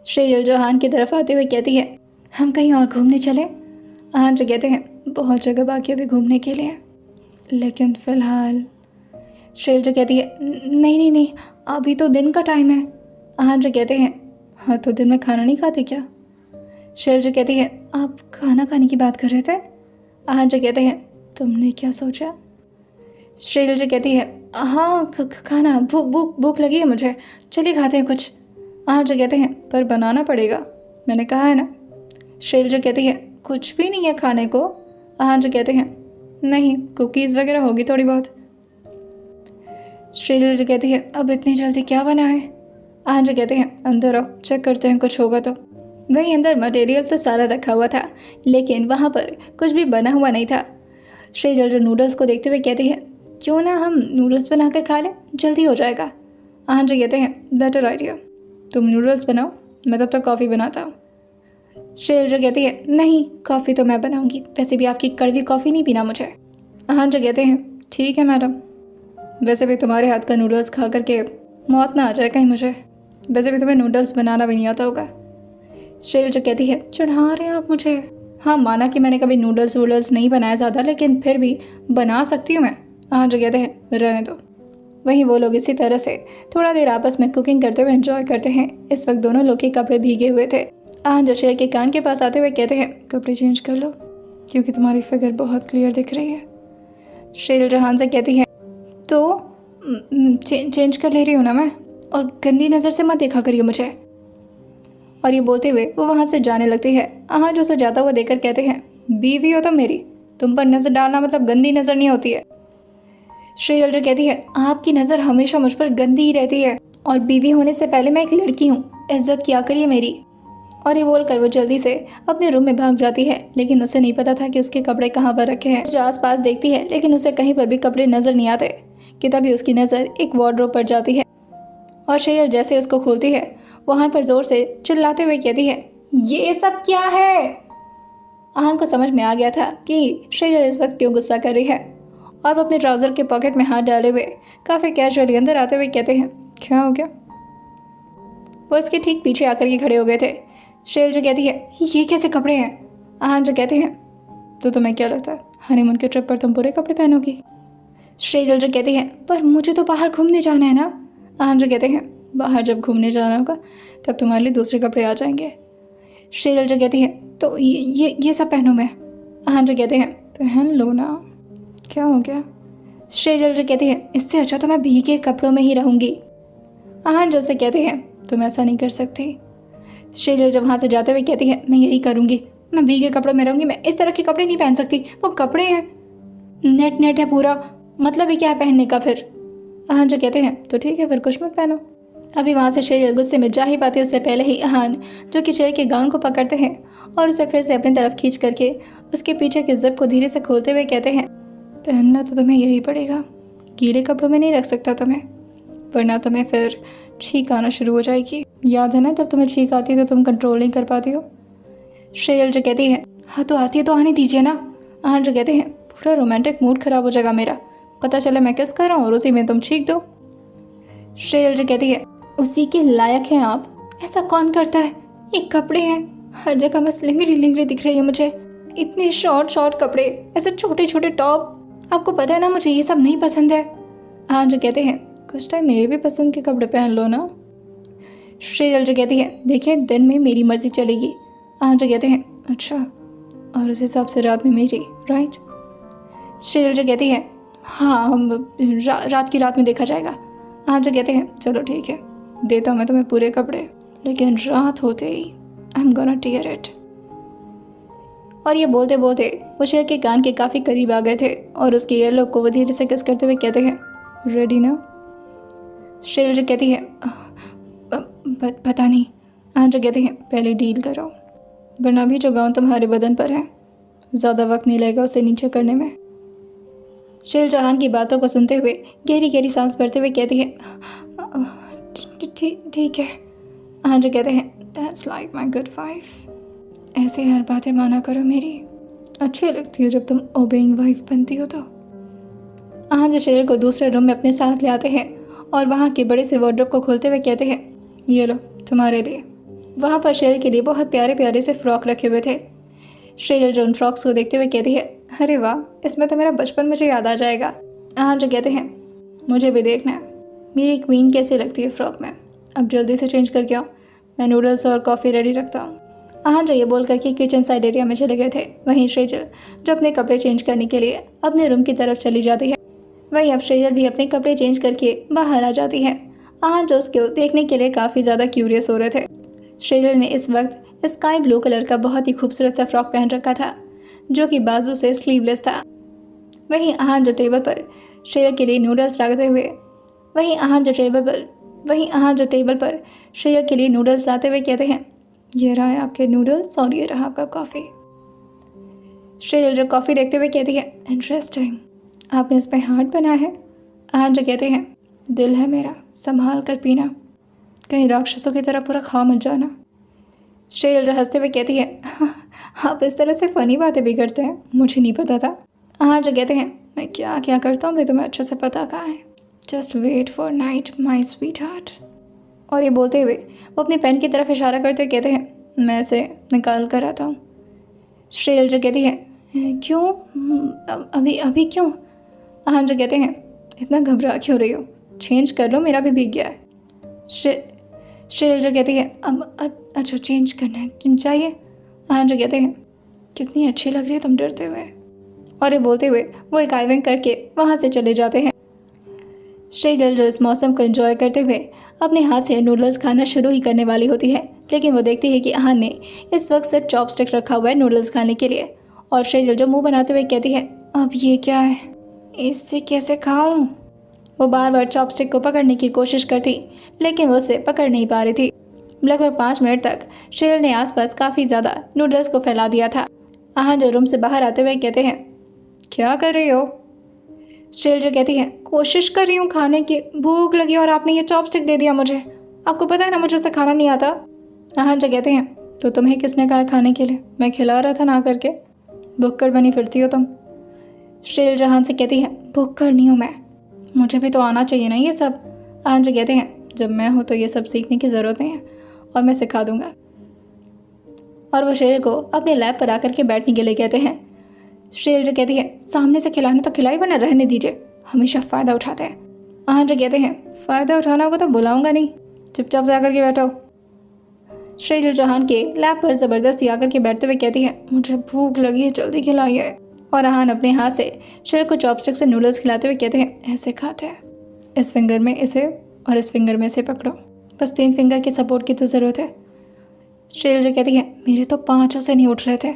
Speaker 1: श्रेयल जो आहान की तरफ आते हुए कहती है हम कहीं और घूमने चलें। आहान जो कहते हैं बहुत जगह बाकी अभी घूमने के लिए, लेकिन फ़िलहाल। शैलजा कहती है नहीं नहीं नहीं, अभी तो दिन का टाइम है। आहान कहते हैं हाँ तो दिन में खाना नहीं खाते क्या? शैलजा कहती है आप खाना खाने की बात कर रहे थे? आहान कहते हैं तुमने क्या सोचा? शैलजा कहती है हाँ खाना, भूख लगी है मुझे, चलिए खाते हैं कुछ। आहान कहते हैं पर बनाना पड़ेगा, मैंने कहा है ना। शैलजा कहती है कुछ भी नहीं है खाने को। आहान कहते हैं नहीं, कुकीज़ वगैरह होगी थोड़ी बहुत। शैलजा कहती है अब इतनी जल्दी क्या बना है? आहान कहते हैं अंदर आओ, चेक करते हैं कुछ होगा तो। वहीं अंदर मटेरियल तो सारा रखा हुआ था, लेकिन वहाँ पर कुछ भी बना हुआ नहीं था। शैलजा नूडल्स को देखते हुए कहती है क्यों ना हम नूडल्स बनाकर खा लें, जल्दी हो जाएगा। आहान कहते हैं बेटर आइडिया, तुम नूडल्स बनाओ, मैं तब तक कॉफ़ी बनाता हूँ। शैलजा कहती है नहीं, कॉफ़ी तो मैं बनाऊँगी, वैसे भी आपकी कड़वी कॉफ़ी नहीं पीना मुझे। आहान कहते हैं ठीक है मैडम, वैसे भी तुम्हारे हाथ का नूडल्स खा करके मौत ना आ जाए कहीं मुझे, वैसे भी तुम्हें नूडल्स बनाना भी नहीं आता होगा। शैलजा कहती है चढ़ा रहे हैं आप मुझे। हाँ माना कि मैंने कभी नूडल्स वूडल्स नहीं बनाया ज़्यादा, लेकिन फिर भी बना सकती हूँ मैं। आहान कहते हैं रहने दो। वहीं वो लोग इसी तरह से थोड़ा देर आपस में कुकिंग करते हुए एंजॉय करते हैं। इस वक्त दोनों लोग के कपड़े भीगे हुए थे। आहान शेर के कान के पास आते हुए कहते हैं कपड़े चेंज कर लो, क्योंकि तुम्हारी फिगर बहुत क्लियर दिख रही है। शैलजा आहान से कहती है तो चेंज कर ले रही हूँ ना मैं, और गंदी नज़र से मत देखा करिए मुझे। और ये बोलते हुए वो वहाँ से जाने लगती है। आहान जो उसे जाता हुआ देखकर कहते हैं बीवी हो तो मेरी, तुम पर नज़र डालना मतलब गंदी नज़र नहीं होती है। शैलजा कहती है आपकी नज़र हमेशा मुझ पर गंदी ही रहती है, और बीवी होने से पहले मैं एक लड़की हूँ, इज्जत किया करिए मेरी। और ये बोलकर वो जल्दी से अपने रूम में भाग जाती है, लेकिन उसे नहीं पता था कि उसके कपड़े कहाँ पर रखे हैं। जो आसपास देखती है लेकिन उसे कहीं पर भी कपड़े नज़र नहीं आते कि तभी उसकी नज़र एक वार्डरोब पर जाती है, और शैलजा जैसे उसको खोलती है वहाँ पर ज़ोर से चिल्लाते हुए कहती है ये सब क्या है? आहान को समझ में आ गया था कि शैलजा इस वक्त क्यों गुस्सा कर रही है, और वो अपने ट्राउज़र के पॉकेट में हाथ डाले हुए काफ़ी कैजुअली अंदर आते हुए कहते हैं क्या हो गया? वो इसके ठीक पीछे आकर के खड़े हो गए थे। शैलजा कहती है ये कैसे कपड़े हैं? आहान कहते हैं तो तुम्हें क्या लगता है हनीमून के ट्रिप पर तुम पूरे कपड़े पहनोगी? शैलजा कहती है पर मुझे तो बाहर घूमने जाना है ना। आहान कहते हैं बाहर जब घूमने जाना होगा तब तुम्हारे लिए दूसरे कपड़े आ जाएंगे। शैलजा कहती है तो ये सब पहनूं मैं? आहान कहते हैं पहन लो ना, क्या हो गया? शैलजा कहती है इससे अच्छा तो मैं भीगे कपड़ों में ही रहूँगी। आहान से कहते हैं तुम ऐसा नहीं कर सकती। शैलजा वहाँ से जाते हुए कहती है मैं यही करूँगी, मैं भीगे कपड़ों में रहूँगी, मैं इस तरह के कपड़े नहीं पहन सकती, वो कपड़े हैं नेट नेट है पूरा, मतलब ही क्या है पहनने का फिर? आहान कहते हैं तो ठीक है फिर कुछ मत पहनो। अभी वहाँ से शैलजा गुस्से में जा ही पाती उससे पहले ही आहान जो कि शेर के गाउन को पकड़ते हैं और उसे फिर से अपनी तरफ खींच करके उसके पीछे के जिप को धीरे से खोलते हुए कहते हैं पहनना तो तुम्हें यही पड़ेगा, गीले कपड़ों में नहीं रख सकता तुम्हें, वरना तुम्हें फिर छींक आना शुरू हो जाएगी। याद है ना जब तुम्हें छींक आती है तो तुम कंट्रोल नहीं कर पाती हो। शैलजा कहती है हाँ तो आती है तो आने दीजिए ना। आहान कहते हैं पूरा रोमांटिक मूड खराब हो जाएगा मेरा, पता चला मैं किस कर रहा हूँ और उसी में तुम छींक दो। शैलजा कहती है उसी के लायक हैं आप, ऐसा कौन करता है? ये कपड़े हैं, हर जगह बस लिंगरी लिंगरी दिख रही है मुझे, इतने शॉर्ट शॉर्ट कपड़े, ऐसे छोटे छोटे टॉप, आपको पता है ना मुझे ये सब नहीं पसंद है। आहान कहते हैं कुछ टाइम मेरे भी पसंद के कपड़े पहन लो ना। शैलजा कहती है देखिए दिन में मेरी मर्जी चलेगी। आहान कहते हैं अच्छा, और उस हिसाब से रात में मेरी, राइट? शैलजा कहती है हाँ हम रात की रात में देखा जाएगा। आहान कहते हैं चलो ठीक है, देता हूँ मैं तुम्हें पूरे कपड़े, लेकिन रात होते ही I am gonna tear it. और ये बोलते बोलते वो शेर के कान के काफ़ी करीब आ गए थे और उसके ईयरलोब को वो धीरे से किस करते हुए कहते हैं रेडी ना? शैलजा कहती है पता नहीं। आहान कहते हैं पहले डील करो, वरना भी जो गाउन तुम्हारे बदन पर है ज़्यादा वक्त नहीं लगेगा उसे नीचे करने में। शैलजा आहान की बातों को सुनते हुए गहरी गहरी सांस भरते हुए कहती है ठीक है। आहान कहते हैं that's like my good wife, ऐसे हर बातें माना करो मेरी, अच्छी लगती हो जब तुम ओबेइंग वाइफ बनती हो तो। आहान शैलजा को दूसरे रूम में अपने साथ ले आते हैं और वहाँ के बड़े से वार्डरोब को खोलते हुए कहते हैं ये लो तुम्हारे लिए। वहाँ पर शैलजा के लिए बहुत प्यारे प्यारे से फ्रॉक रखे हुए थे। शैलजा उन फ्रॉक्स को देखते हुए कहती है अरे वाह, इसमें तो मेरा बचपन मुझे याद आ जाएगा। आहान कहते हैं मुझे भी देखना है मेरी क्वीन कैसे लगती है फ्रॉक में। अब जल्दी से चेंज करके आओ, मैं नूडल्स और कॉफ़ी रेडी रखता हूँ। आहान जो ये बोल करके किचन साइड एरिया में चले गए थे, वहीं श्रेजल जो अपने कपड़े चेंज करने के लिए अपने रूम की तरफ चली जाती है, वहीं अब श्रेजल भी अपने कपड़े चेंज करके बाहर आ जाती है। आहान जो उसको देखने के लिए काफ़ी ज़्यादा क्यूरियस हो रहे थे। श्रेजल ने इस वक्त स्काई ब्लू कलर का बहुत ही खूबसूरत सा फ्रॉक पहन रखा था, जो कि बाजू से स्लीवलेस था। वहीं आहान जो टेबल पर श्रेजल के लिए नूडल्स रखते हुए वहीं आहान जो टेबल पर श्रेजल के लिए नूडल्स लाते हुए कहते हैं, ये रहा है आपके नूडल्स और ये रहा आपका कॉफ़ी। श्रेजल जो कॉफ़ी देखते हुए कहती है, इंटरेस्टिंग, आपने इस पर हार्ट बना है। आहान जो कहते हैं, दिल है मेरा, संभाल कर पीना, कहीं राक्षसों की तरह पूरा खा मत जाना। श्रेजल जो हंसते हुए कहती है, आप इस तरह से फ़नी बातें भी करते हैं, मुझे नहीं पता था। आहान जो कहते हैं, मैं क्या क्या करता हूँ भाई तुम्हें अच्छे से पता कहाँ है, just wait for night my sweetheart. और ये बोलते हुए वो अपनी पेन की तरफ इशारा करते हुए कहते हैं, मैं इसे निकाल कर आता हूँ। श्रेजल जो कहती है, क्यों, अभी क्यों। आहान जो कहते हैं, इतना घबरा क्यों रही हो, चेंज कर लो, मेरा भी भीग गया है। श्रेजल जो कहती है, अब अच्छा चेंज करना है चाहिए। आहान जो कहते हैं, कितनी अच्छी लग रही है तुम डरते हुए। और ये बोलते हुए वो एक आइविंग करके वहाँ से चले जाते हैं। श्रेजल जो इस मौसम को एंजॉय करते हुए अपने हाथ से नूडल्स खाना शुरू ही करने वाली होती है, लेकिन वो देखती है कि आहान ने इस वक्त सिर्फ चॉपस्टिक रखा हुआ है नूडल्स खाने के लिए। और श्रेजल जो मुंह बनाते हुए कहती है, अब ये क्या है, इससे कैसे खाऊं। वो बार बार चॉपस्टिक को पकड़ने की कोशिश करती, लेकिन वो उसे पकड़ नहीं पा रही थी। लगभग 5 मिनट तक श्रेजल ने आसपास काफ़ी ज़्यादा नूडल्स को फैला दिया था। आहान जो रूम से बाहर आते हुए कहते हैं, क्या कर रही हो। श्रेजल जो कहती है, कोशिश कर रही हूँ खाने की, भूख लगी और आपने ये चॉपस्टिक दे दिया मुझे, आपको पता है ना मुझे उसे खाना नहीं आता। आहान जो कहते हैं, तो तुम्हें किसने कहा खाने के लिए, मैं खिला रहा था ना करके, भुक्कड़ बनी फिरती हो तुम। श्रेजल जो आहान से कहती है, भुक्कड़ नहीं हूँ मैं, मुझे भी तो आना चाहिए ना ये सब। आहान जो कहते हैं, जब मैं हूँ तो ये सब सीखने की ज़रूरत नहीं है और मैं सिखा दूँगा। और वो श्रेजल को अपने लैब पर आकर के बैठने के लिए कहते हैं। श्रेजल जो कहती है, सामने से खिलाने तो खिलाई वरना रहने दीजिए, हमेशा फ़ायदा उठाते हैं। आहान जो कहते हैं, फ़ायदा उठाना होगा तो बुलाऊंगा नहीं, चुपचाप से आकर के बैठो। श्रेजल जो आहान के लैब पर ज़बरदस्ती आकर के बैठते हुए कहती है, मुझे भूख लगी है, जल्दी खिलाइए। और आहान अपने हाथ से श्रेजल को चॉपस्टिक से नूडल्स खिलाते हुए कहते हैं, ऐसे खाते हैं, इस फिंगर में इसे और इस फिंगर में इसे पकड़ो, बस 3 फिंगर की सपोर्ट की तो ज़रूरत है। श्रेजल जो कहती है, मेरे तो 5 से नहीं उठ रहे थे।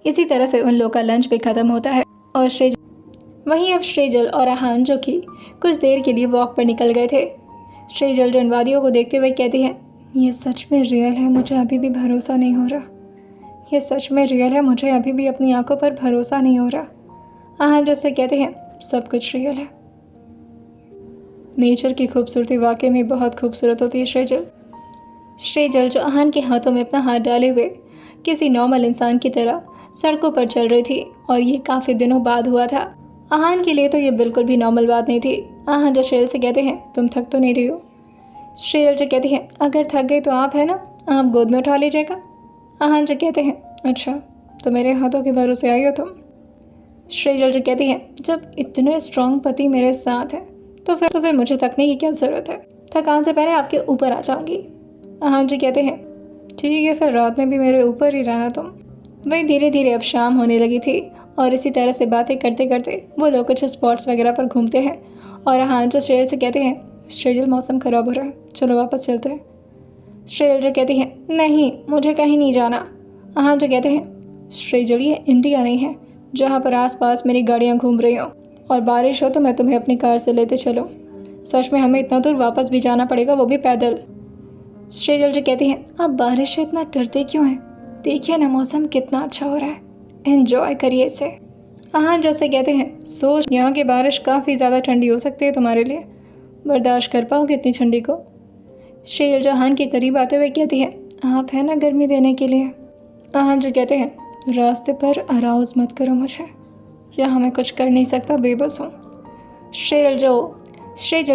Speaker 1: इसी तरह से उन लोगों का लंच भी ख़त्म होता है और वहीं अब श्रेजल और आहान जो कि कुछ देर के लिए वॉक पर निकल गए थे। श्रेजल जो इन वादियों को देखते हुए कहती है, ये सच में रियल है, मुझे अभी भी भरोसा नहीं हो रहा, ये सच में रियल है, मुझे अभी भी अपनी आंखों पर भरोसा नहीं हो रहा। आहान जो से कहते हैं, सब कुछ रियल है, नेचर की खूबसूरती वाकई में बहुत खूबसूरत होती है। श्रेजल जो आहान के हाथों में अपना हाथ डाले हुए किसी नॉर्मल इंसान की तरह सड़कों पर चल रही थी, और ये काफ़ी दिनों बाद हुआ था। आहान के लिए तो ये बिल्कुल भी नॉर्मल बात नहीं थी। आहान जो श्रेजल से कहते हैं, तुम थक तो नहीं रही हो। श्रेजल जो कहती है, अगर थक गई तो आप है ना, आप गोद में उठा लीजिएगा। आहान जो कहते हैं, अच्छा तो मेरे हाथों के भरोसे आई हो तुम। श्रेजल जो कहती है, जब इतने स्ट्रॉन्ग पति मेरे साथ हैं तो फिर मुझे थकने की क्या ज़रूरत है, थकान से पहले आपके ऊपर आ जाऊँगी। आहान जो कहते हैं, ठीक है फिर रात में भी मेरे ऊपर ही रहना तुम। वही धीरे धीरे अब शाम होने लगी थी, और इसी तरह से बातें करते करते वो लोग कुछ स्पॉट्स वगैरह पर घूमते हैं। और आहान जो श्रेजल से कहते हैं, श्रेजल मौसम ख़राब हो रहा है, चलो वापस चलते हैं। श्रेजल जो कहती है, नहीं मुझे कहीं नहीं जाना। आहान जो कहते हैं, श्रेजल ये इंडिया नहीं है जहाँ पर आसपास मेरी गाड़ियाँ घूम रही हों और बारिश हो तो मैं तुम्हें अपनी कार से लेते चलूँ, सच में हमें इतना दूर वापस भी जाना पड़ेगा, वो भी पैदल। श्रेजल जो कहती है, आप बारिश से इतना डरते क्यों हैं, देखिए ना मौसम कितना अच्छा हो रहा है, एंजॉय करिए इसे। आहान जो से कहते हैं, सोच यहाँ की बारिश काफ़ी ज़्यादा ठंडी हो सकती है तुम्हारे लिए, बर्दाश्त कर पाओगे इतनी ठंडी को। श्रेजल जो आहान के करीब आते हुए कहती है, आप है ना गर्मी देने के लिए। आहान जो कहते हैं, रास्ते पर अराउज मत करो मुझे, यहाँ मैं कुछ कर नहीं सकता, बेबस हूँ। श्रेजल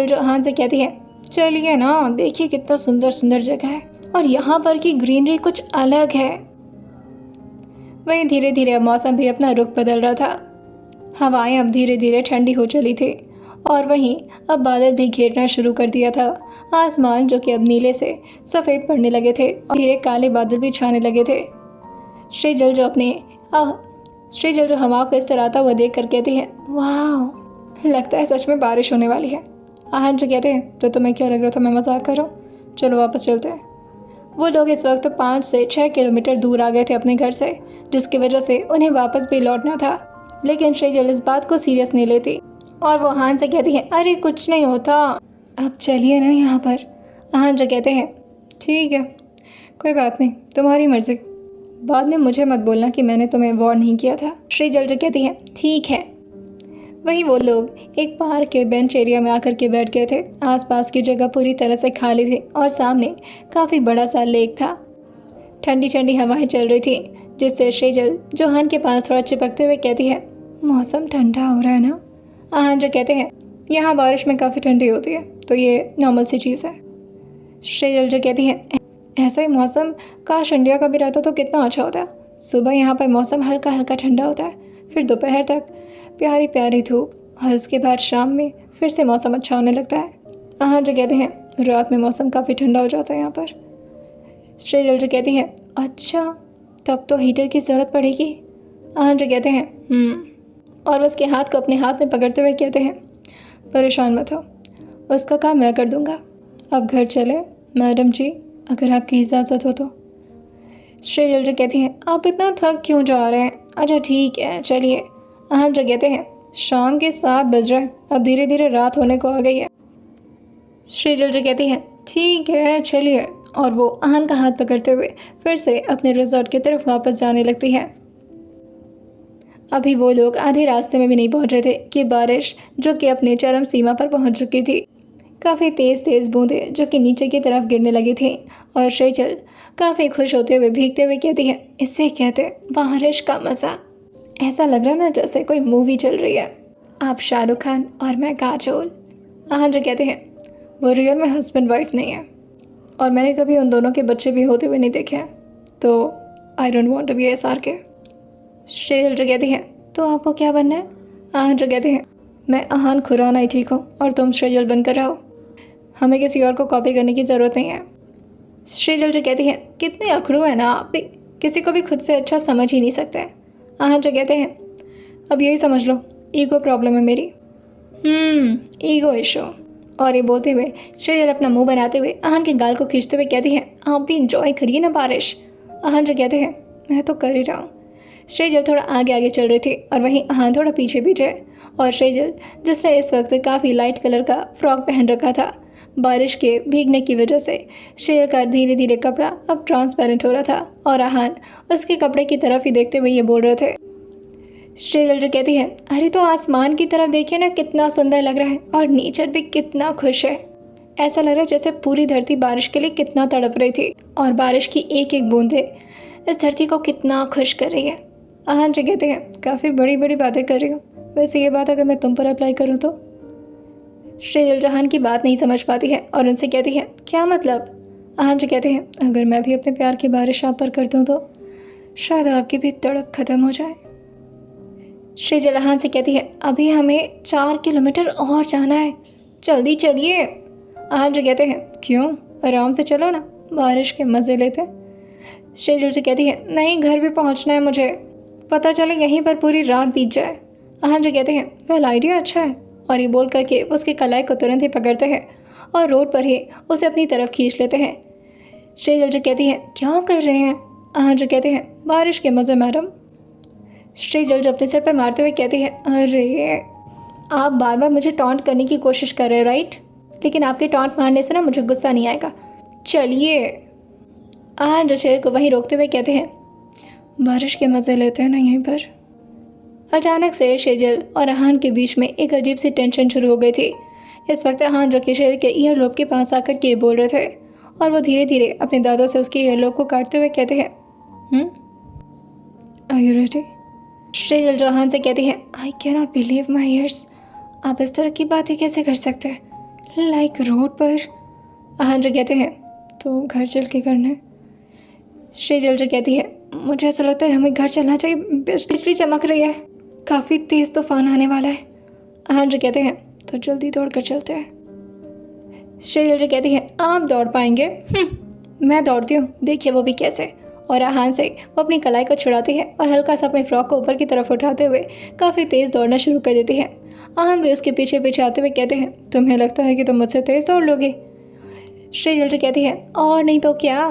Speaker 1: जो आहान से कहती है, चलिए ना, देखिए कितना सुंदर सुंदर जगह है और यहाँ पर की ग्रीनरी कुछ अलग है। वहीं धीरे धीरे अब मौसम भी अपना रुख बदल रहा था, हवाएं अब धीरे धीरे ठंडी हो चली थी और वहीं अब बादल भी घेरना शुरू कर दिया था। आसमान जो कि अब नीले से सफ़ेद पड़ने लगे थे और धीरे काले बादल भी छाने लगे थे। श्रीजल जो हवा को इस तरह आता हुआ देख कर कहती है, वाह, लगता है सच में बारिश होने वाली है। आहन जो कहते हैं, तो तुम्हें क्या लग रहा था मैं मजाक कर रहा हूँ, चलो वापस चलते हैं। वो लोग इस वक्त 5 से 6 किलोमीटर दूर आ गए थे अपने घर से, जिसकी वजह से उन्हें वापस भी लौटना था। लेकिन श्रीजल इस बात को सीरियस नहीं लेती और वो आहन से कहती है, अरे कुछ नहीं होता, अब चलिए ना यहाँ पर। आहन जो कहते हैं, ठीक है, कोई बात नहीं, तुम्हारी मर्जी, बाद में मुझे मत बोलना कि मैंने तुम्हें वार्न नहीं किया था। श्रीजल जो कहती है, ठीक है। वहीं वो लोग एक पार्क के बेंच एरिया में आकर के बैठ गए थे। आसपास की जगह पूरी तरह से खाली थी और सामने काफ़ी बड़ा सा लेक था। ठंडी ठंडी हवाएं चल रही थी, जिससे श्रीजल जो आहन के पास थोड़ा चिपकते हुए कहती है, मौसम ठंडा हो रहा है ना। आहन जो कहते हैं, यहाँ बारिश में काफ़ी ठंडी होती है, तो ये नॉर्मल सी चीज़ है। श्रीजल जो कहती है, ऐसा ही मौसम काश इंडिया का भी रहता तो कितना अच्छा होता। सुबह यहाँ पर मौसम हल्का हल्का ठंडा होता है, फिर दोपहर तक प्यारी प्यारी धूप और उसके बाद शाम में फिर से मौसम अच्छा होने लगता है। आहन जो कहते हैं, रात में मौसम काफ़ी ठंडा हो जाता है यहाँ पर। श्रीजल जो कहती है, अच्छा, तब तो हीटर की ज़रूरत पड़ेगी। आहन जो कहते हैं, और उसके हाथ को अपने हाथ में पकड़ते हुए कहते हैं, परेशान मत हो, उसका काम मैं कर दूँगा। अब घर चले मैडम जी, अगर आपकी इजाज़त हो तो। श्रीजल जो कहती हैं, आप इतना थक क्यों जा रहे हैं? अच्छा ठीक है, चलिए। आहन जो कहते हैं, शाम के 7 बज रहे हैं, अब धीरे धीरे रात होने को आ गई है। श्रीजल जो कहती है, ठीक है, चलिए। और वो आहन का हाथ पकड़ते हुए फिर से अपने रिजॉर्ट की तरफ वापस जाने लगती है। अभी वो लोग आधे रास्ते में भी नहीं पहुंचे थे कि बारिश जो कि अपने चरम सीमा पर पहुंच चुकी थी। काफ़ी तेज़ तेज़ बूंदें जो कि नीचे की तरफ गिरने लगी थी और श्रीजल काफ़ी खुश होते हुए भीगते हुए कहती है, इसे कहते बारिश का मज़ा। ऐसा लग रहा है ना जैसे कोई मूवी चल रही है, आप शाहरुख खान और मैं काजोल। आहन जो कहते हैं, वो रियल में हस्बैंड वाइफ नहीं है और मैंने कभी उन दोनों के बच्चे भी होते हुए नहीं देखे हैं, तो I don't want to be SRK। Shrijal जो कहती है, तो आपको क्या बनना है? आहन जो कहते हैं, मैं आहन खुराना ही ठीक हूँ और तुम श्रीजल बनकर रहो, हमें किसी और को कॉपी करने की ज़रूरत नहीं है। श्रीजल जो कहती है, कितने अखड़ू है ना आप, किसी को भी खुद से अच्छा समझ ही नहीं सकते। आहन जो कहते हैं, अब यही समझ लो ईगो प्रॉब्लम है मेरी। Ego issue. और ये बोलते हुए श्रीजल अपना मुंह बनाते हुए आहन के गाल को खींचते हुए कहती है, आप भी इंजॉय करिए ना बारिश। आहन जो कहते हैं, मैं तो कर ही रहा हूँ। श्रीजल थोड़ा आगे आगे चल रही थी और वहीं आहन थोड़ा पीछे पीछे। और श्रीजल जिसने इस वक्त काफ़ी लाइट कलर का फ्रॉक पहन रखा था, बारिश के भीगने की वजह से श्रीजल का धीरे धीरे कपड़ा अब ट्रांसपेरेंट हो रहा था और आहन उसके कपड़े की तरफ ही देखते हुए ये बोल रहे थे। श्रीजल जो कहती है, अरे तो आसमान की तरफ देखिए ना, कितना सुंदर लग रहा है और नेचर भी कितना खुश है। ऐसा लग रहा है जैसे पूरी धरती बारिश के लिए कितना तड़प रही थी और बारिश की एक एक बूंदे इस धरती को कितना खुश कर रही है। आहन जो कहते हैं, काफ़ी बड़ी बड़ी बातें कर रही हूँ, वैसे ये बात अगर मैं तुम पर अप्लाई करूँ तो। श्रीजल जहान की बात नहीं समझ पाती है और उनसे कहती है, क्या मतलब? आहन जो कहते हैं, अगर मैं भी अपने प्यार की बारिश आप पर कर दूँ तो शायद आपकी भी तड़प खत्म हो जाए। श्रीजल आहन से कहती है, अभी हमें 4 किलोमीटर और जाना है, जल्दी चलिए। आहन जो कहते हैं, क्यों, आराम से चलो ना, बारिश के मज़े लेते। श्रीजल जो कहती है, नहीं, घर भी पहुंचना है मुझे, पता चले यहीं पर पूरी रात बीत जाए। आहन जो कहते हैं, वेल आइडिया अच्छा है। और ये बोल करके उसके कलाई को तुरंत ही पकड़ते हैं और रोड पर ही उसे अपनी तरफ खींच लेते हैं। श्रीजल जो कहती है, क्या कर रहे हैं? आहन जो कहते हैं, बारिश के मज़े मैडम। श्रीजल जो अपने सिर पर मारते हुए कहती है, अरे आप बार बार मुझे टॉन्ट करने की कोशिश कर रहे हो राइट, लेकिन आपके टॉन्ट मारने से ना मुझे गुस्सा नहीं आएगा, चलिए। आहन जो शेर को वहीं रोकते हुए कहते हैं, बारिश के मज़े लेते हैं ना यहीं पर। अचानक से शेजल और आहन के बीच में एक अजीब सी टेंशन शुरू हो गई थी। इस वक्त आहन जो कि शेर के ईयरलोब के पास आकर के बोल रहे थे और वो धीरे धीरे अपने दांतों से उसके ईयरलोब को काटते हुए कहते हैं, आर यू रेडी? शेजल जो आहन से कहती है, I can not believe my years, आप इस तरह की बातें कैसे कर सकते हैं, लाइक रोड पर। आहन जो कहते हैं, तो घर चल के करना। शेजल जो कहती है, मुझे ऐसा लगता है हमें घर चलना चाहिए, बिजली चमक रही है, काफ़ी तेज़ तूफान आने वाला है। आहन जो कहते हैं, तो जल्दी दौड़ कर चलते हैं। शेजल जो कहती है आप दौड़ पाएंगे? मैं दौड़ती हूँ, देखिए वो भी कैसे। और आहान से वो अपनी कलाई को छुड़ाती है और हल्का सा अपने फ्रॉक को ऊपर की तरफ उठाते हुए काफ़ी तेज़ दौड़ना शुरू कर देती है। आहान भी उसके पीछे पीछे आते हुए कहते हैं तुम्हें लगता है कि तुम मुझसे तेज़ दौड़ लोगे? शेजल जो कहती है और नहीं तो क्या।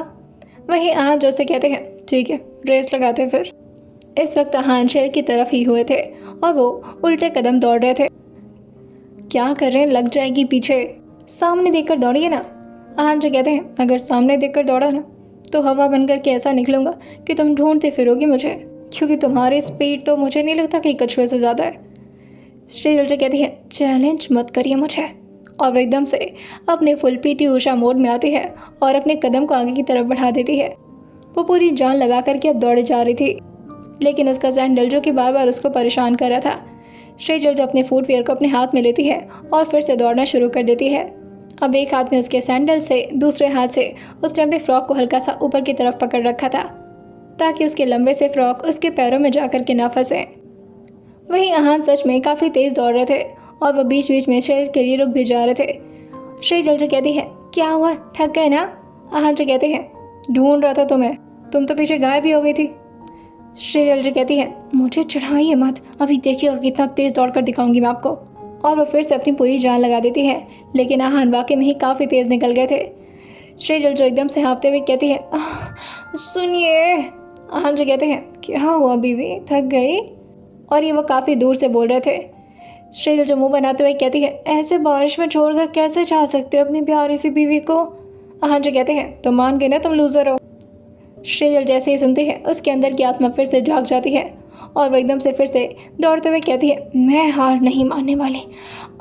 Speaker 1: वही आहान जो से कहते हैं ठीक है रेस लगाते हैं फिर। इस वक्त आहान शेर की तरफ ही हुए थे और वो उल्टे कदम दौड़ रहे थे। क्या कर रहे हैं, लग जाएगी पीछे, सामने देखकर दौड़िए ना। आहान जो कहते हैं अगर सामने देखकर दौड़ा ना तो हवा बनकर के ऐसा निकलूंगा कि तुम ढूंढते फिरोगी मुझे, क्योंकि तुम्हारी स्पीड तो मुझे नहीं लगता कि कछुए से ज़्यादा है। शेजल जो कहती है चैलेंज मत करिए मुझे। और वो एकदम से अपने फुल पीटी ऊषा मोड में आती है और अपने कदम को आगे की तरफ बढ़ा देती है। वो पूरी जान लगा करके अब दौड़े जा रही थी, लेकिन उसका सैंडल जो कि बार बार उसको परेशान कर रहा था। शेजल जो अपने फुटवेयर को अपने हाथ में लेती है और फिर से दौड़ना शुरू कर देती है। अब एक हाथ में उसके सैंडल से, दूसरे हाथ से उसने अपने फ्रॉक को हल्का सा ऊपर की तरफ पकड़ रखा था ताकि उसके लंबे से फ्रॉक उसके पैरों में जाकर के ना फंसे। वहीं आहान सच में काफ़ी तेज़ दौड़ रहे थे और वो बीच बीच में शेजल के लिए रुक भी जा रहे थे। शेजल जो कहती है क्या हुआ, थक गए ना? आहान जो कहते हैं ढूंढ रहा था तुम्हें, तुम तो पीछे गायब भी हो गई थी। शेजल जो कहती है मुझे चढ़ाइए मत, अभी देखिएगा कितना तेज़ दौड़ कर दिखाऊंगी मैं आपको। और वो फिर से अपनी पूरी जान लगा देती है, लेकिन आहान वाकई में ही काफ़ी तेज़ निकल गए थे। शेजल जो एकदम से हाँफते हुए कहती है सुनिए। आहान जो कहते हैं क्या हुआ बीवी, थक गई? और ये वो काफ़ी दूर से बोल रहे थे। शेजल जो मुंह बनाते हुए कहती है ऐसे बारिश में छोड़कर कैसे जा सकते हो अपनी प्यारी सी बीवी को? आहान जो कहते हैं तो मान गए ना तुम लूज़र हो। शेजल जैसे ही सुनती है उसके अंदर की आत्मा फिर से जाग जाती है और वो एकदम से फिर से दौड़ते हुए कहती है मैं हार नहीं मानने वाली,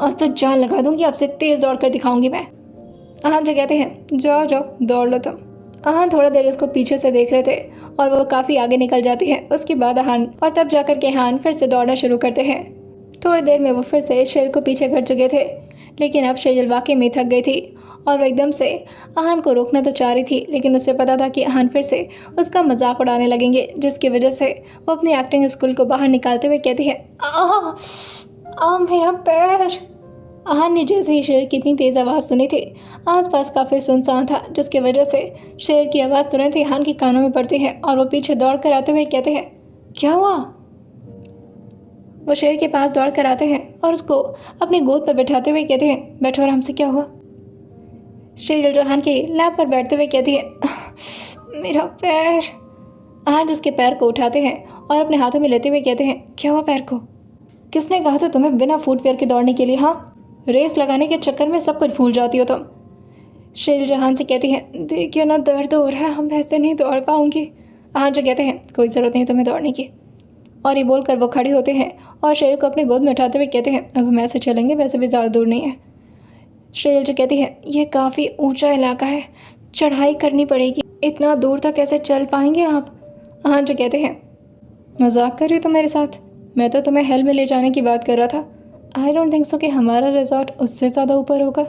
Speaker 1: आज तो जान लगा दूंगी, आपसे तेज़ दौड़ कर दिखाऊंगी मैं। आहान जो कहते हैं जाओ जाओ दौड़ लो तुम। आहान थोड़ा देर उसको पीछे से देख रहे थे और वो काफ़ी आगे निकल जाती है। उसके बाद आहान और तब जाकर के आहान फिर से दौड़ना शुरू करते हैं। थोड़ी देर में वो फिर से शेजल को पीछे कर चुके थे, लेकिन अब शेजल वाकई में थक गई थी और वो एकदम से आहान को रोकना तो चाह रही थी, लेकिन उसे पता था कि आहान फिर से उसका मजाक उड़ाने लगेंगे, जिसकी वजह से वो अपने एक्टिंग स्कूल को बाहर निकालते हुए कहती है आ मेरा पैर। आहान ने जैसे ही शेर की इतनी तेज़ आवाज़ सुनी थी, आसपास काफ़ी सुनसान था, जिसकी वजह से शेर की आवाज़ तुरंत ही आहान के कानों में पड़ती है और वो पीछे दौड़ कर आते हुए कहते हैं क्या हुआ? वो शेर के पास दौड़ कर आते हैं और उसको अपनी गोद पर बैठाते हुए कहते हैं बैठो आराम से, क्या हुआ? शेजल जो आहान के लैब पर बैठते हुए कहती है मेरा पैर। आहान उसके पैर को उठाते हैं और अपने हाथों में लेते हुए कहते हैं क्या हुआ पैर को? किसने कहा था तुम्हें बिना फुटवेयर के दौड़ने के लिए? हाँ, रेस लगाने के चक्कर में सब कुछ भूल जाती हो तुम। शेजल जो आहान से कहती है देखिए ना दर्द हो रहा है, हम ऐसे नहीं दौड़ पाऊंगी। आहान जो कहते हैं कोई ज़रूरत नहीं तुम्हें दौड़ने की। और ये बोलकर वो खड़े होते हैं और शेजल को अपनी गोद में उठाते हुए कहते हैं अब हम ऐसे चलेंगे, वैसे भी ज़्यादा दूर नहीं है। शेजल जो कहती है ये काफ़ी ऊंचा इलाका है, चढ़ाई करनी पड़ेगी, इतना दूर तक कैसे चल पाएंगे आप? आहान जो कहते हैं मजाक कर रही हो तुम मेरे साथ? मैं तो तुम्हें हेल में ले जाने की बात कर रहा था। आई डोंट थिंक सो कि हमारा रिजॉर्ट उससे ज़्यादा ऊपर होगा।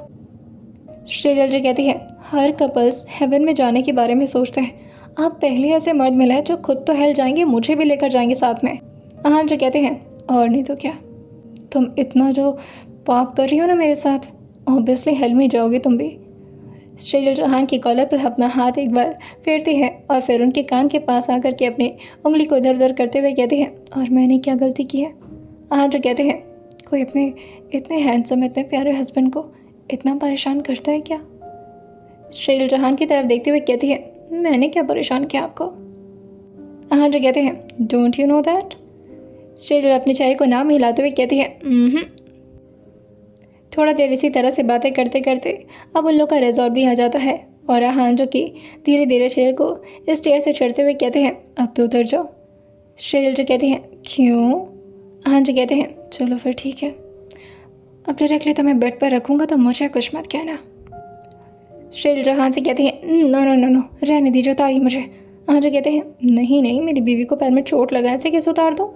Speaker 1: शेजल जो कहती है हर कपल्स हेवन में जाने के बारे में सोचते हैं, आप पहले ऐसे मर्द मिले जो खुद तो हेल जाएंगे, मुझे भी लेकर जाएंगे साथ में। आहान जो कहते हैं और नहीं तो क्या, तुम इतना जो पाप कर रही हो ना मेरे साथ, ऑब्वियसली हेल में जाओगे तुम भी। शेजल जो आहान की कॉलर पर अपना हाथ एक बार फेरती है और फिर उनके कान के पास आकर के अपनी उंगली को इधर उधर करते हुए कहती है और मैंने क्या गलती की है? आहान जो कहते हैं कोई अपने इतने हैंडसम इतने प्यारे हस्बैंड को इतना परेशान करता है क्या? शेजल जो आहान की तरफ देखते हुए कहती है मैंने क्या परेशान किया आपको? आहान जो कहते हैं डोंट यू नो दैट? शेजल अपने चेहरे को नाम हिलाते हुए कहती है थोड़ा देर इसी तरह से बातें करते करते अब उन लोग का रिजॉर्ट भी आ जाता है और आहान जो कि धीरे धीरे शेजल को स्टेयर से चढ़ते हुए कहते हैं अब तो उतर जाओ। शेजल जो कहती हैं क्यों? आहान जो कहते हैं चलो फिर ठीक है, अब डायरेक्टली तो मैं बेड पर रखूँगा तो मुझे कुछ मत कहना। शेजल जो आहान से कहती है नो नो नो नो रहने दीजिए, उतारिए मुझे। आहान जो कहते हैं नहीं नहीं मेरी बीवी को पैर में चोट लगा, ऐसे कैसे उतार दो?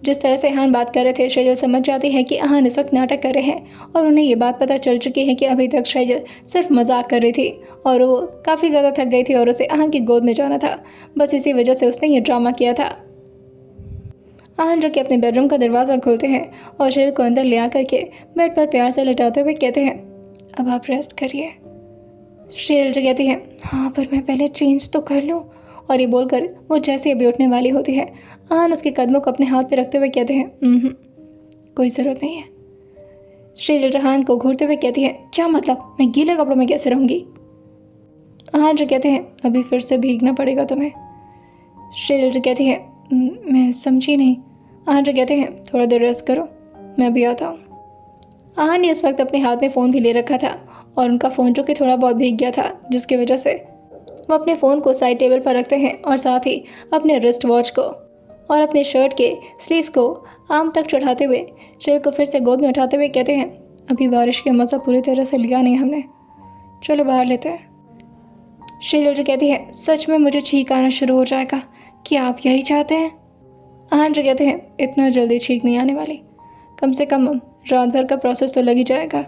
Speaker 1: जिस तरह से आहान बात कर रहे थे शेजल समझ जाती है कि आहान इस वक्त नाटक कर रहे हैं और उन्हें ये बात पता चल चुकी है कि अभी तक शेजल सिर्फ मजाक कर रही थी और वो काफ़ी ज़्यादा थक गई थी और उसे आहान की गोद में जाना था, बस इसी वजह से उसने ये ड्रामा किया था। आहन जो कि अपने बेडरूम का दरवाज़ा खोलते हैं और शेल को अंदर ले आकर के बेड पर प्यार से लेटाते हुए कहते हैं, अब आप रेस्ट करिए। शेल जो कहती है, हाँ पर मैं पहले चेंज तो कर लूँ। और ये बोलकर वो जैसे अभी उठने वाली होती है, आहन उसके कदमों को अपने हाथ पे रखते हुए कहते हैं, कोई ज़रूरत नहीं है। शेल जहान को घूरते हुए कहती है, क्या मतलब, मैं गीले कपड़ों में कैसे रहूँगी। आहन जो कहते हैं, अभी फिर से भीगना पड़ेगा तुम्हें। शेल जो कहती है, मैं समझी नहीं। आहन जो कहते हैं, थोड़ा देर रेस्ट करो, मैं भी आता हूँ। आहन ने इस वक्त अपने हाथ में फ़ोन भी ले रखा था और उनका फ़ोन जो कि थोड़ा बहुत भीग गया था, जिसकी वजह से वो अपने फ़ोन को साइड टेबल पर रखते हैं और साथ ही अपने रिस्ट वॉच को और अपने शर्ट के स्लीव्स को आम तक चढ़ाते हुए शेल को फिर से गोद में उठाते हुए कहते हैं, अभी बारिश का मज़ा पूरी तरह से लिया नहीं हमने, चलो बाहर लेते हैं। शेल जो कहती है, सच में मुझे छींक आना शुरू हो जाएगा, क्या आप यही चाहते हैं। आहन जो कहते हैं, इतना जल्दी छींक नहीं आने वाली, कम से कम रात भर का प्रोसेस तो लग ही जाएगा,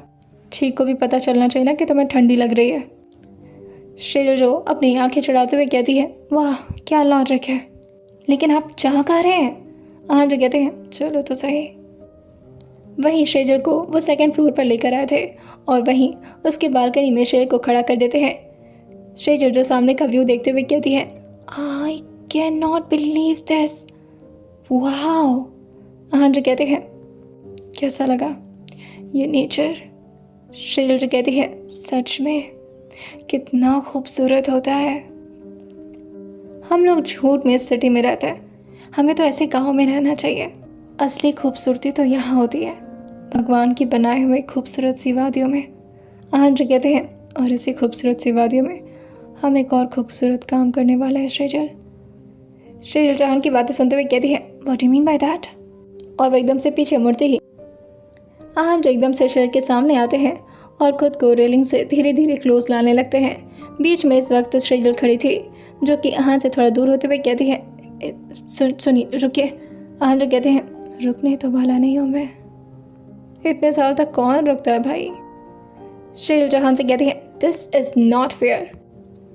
Speaker 1: छींक को भी पता चलना चाहिए ना कि तुम्हें ठंडी लग रही है। शेल जो अपनी आंखें चढ़ाते हुए कहती है, वाह क्या लॉजिक है, लेकिन आप जा कहाँ रहे हैं। आहन जो कहते हैं, चलो तो सही। वहीं शेजल को वो सेकंड फ्लोर पर लेकर आए थे और वहीं उसकी बालकनी में शेल को खड़ा कर देते हैं। शेजल जो सामने का व्यू देखते हुए कहती है, I can not believe this, wow. Ahan जो कहते हैं, कैसा लगा ये नेचर। शेजल जो कहती है, सच में कितना खूबसूरत होता है। हम लोग झूठ में इस सिटी में रहते हैं, हमें तो ऐसे गाँव में रहना चाहिए, असली खूबसूरती तो यहाँ होती है, भगवान की बनाए हुए खूबसूरत सी वादियों में। आहन जो कहते हैं, और इसी खूबसूरत सी वादियों में हम एक और खूबसूरत काम करने वाला है शेजल। शेजल जहान की बातें सुनते हुए कहती है, what you mean by that. और वो एकदम से पीछे मुड़ती ही आहन जो एकदम से शेल के सामने आते हैं और खुद को रेलिंग से धीरे धीरे क्लोज लाने लगते हैं। बीच में इस वक्त शेजल खड़ी थी जो कि आहन से थोड़ा दूर होते हुए कहती है, सुनिए रुकिए। आहन जो कहते हैं, रुकने तो वाला नहीं हूँ मैं, इतने साल तक कौन रुकता है भाई। शेल जहान से कहती है, दिस इज़ नॉट फेयर।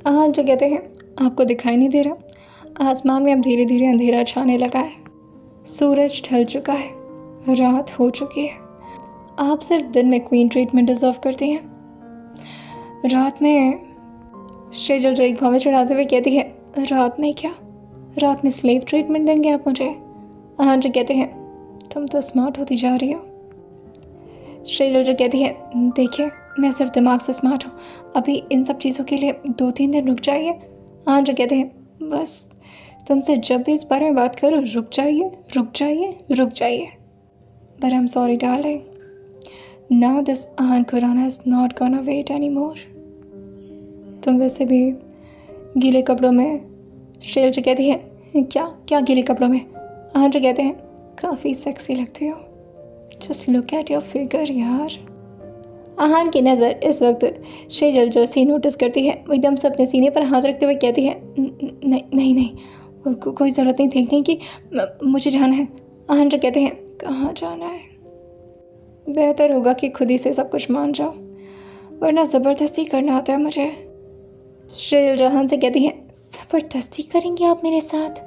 Speaker 1: आहन जो कहते हैं, आपको दिखाई नहीं दे रहा, आसमान में अब धीरे धीरे अंधेरा छाने लगा है, सूरज ढल चुका है, रात हो चुकी है, आप सिर्फ दिन में क्वीन ट्रीटमेंट डिजर्व करती हैं, रात में। शेजल जो एक भावे चढ़ाते हुए कहती है, रात में क्या, रात में स्लेव ट्रीटमेंट देंगे आप मुझे। आहन जो कहते हैं, तुम तो स्मार्ट होती जा रही हो। शेजल जो कहती है, देखिए मैं सिर्फ दिमाग से स्मार्ट हूँ, अभी इन सब चीज़ों के लिए 2-3 दिन रुक जाइए। आहन जो कहते हैं, बस तुमसे जब भी इस बारे में बात करो रुक जाइए रुक जाइए रुक जाइए। But I am sorry darling, now this Aahan Khurana is not gonna wait any more. तुम वैसे भी गीले कपड़ों में। शेल जो कहती है, क्या क्या गीले कपड़ों में। आहन जो कहते हैं, काफ़ी सेक्सी लगती हो, just look at your figure यार। आहन की नज़र इस वक्त शेजल जो सी नोटिस करती है, वो एकदम से अपने सीने पर हाथ रखते हुए कहती है, नहीं नहीं नहीं, कोई ज़रूरत नहीं देखने की, मुझे जाना है। आहन जो कहते हैं, कहाँ जाना है, बेहतर होगा कि खुद ही से सब कुछ मान जाओ, वरना ज़बरदस्ती करना होता है मुझे। शेजल जहान से कहती है, ज़बरदस्ती करेंगे आप मेरे साथ।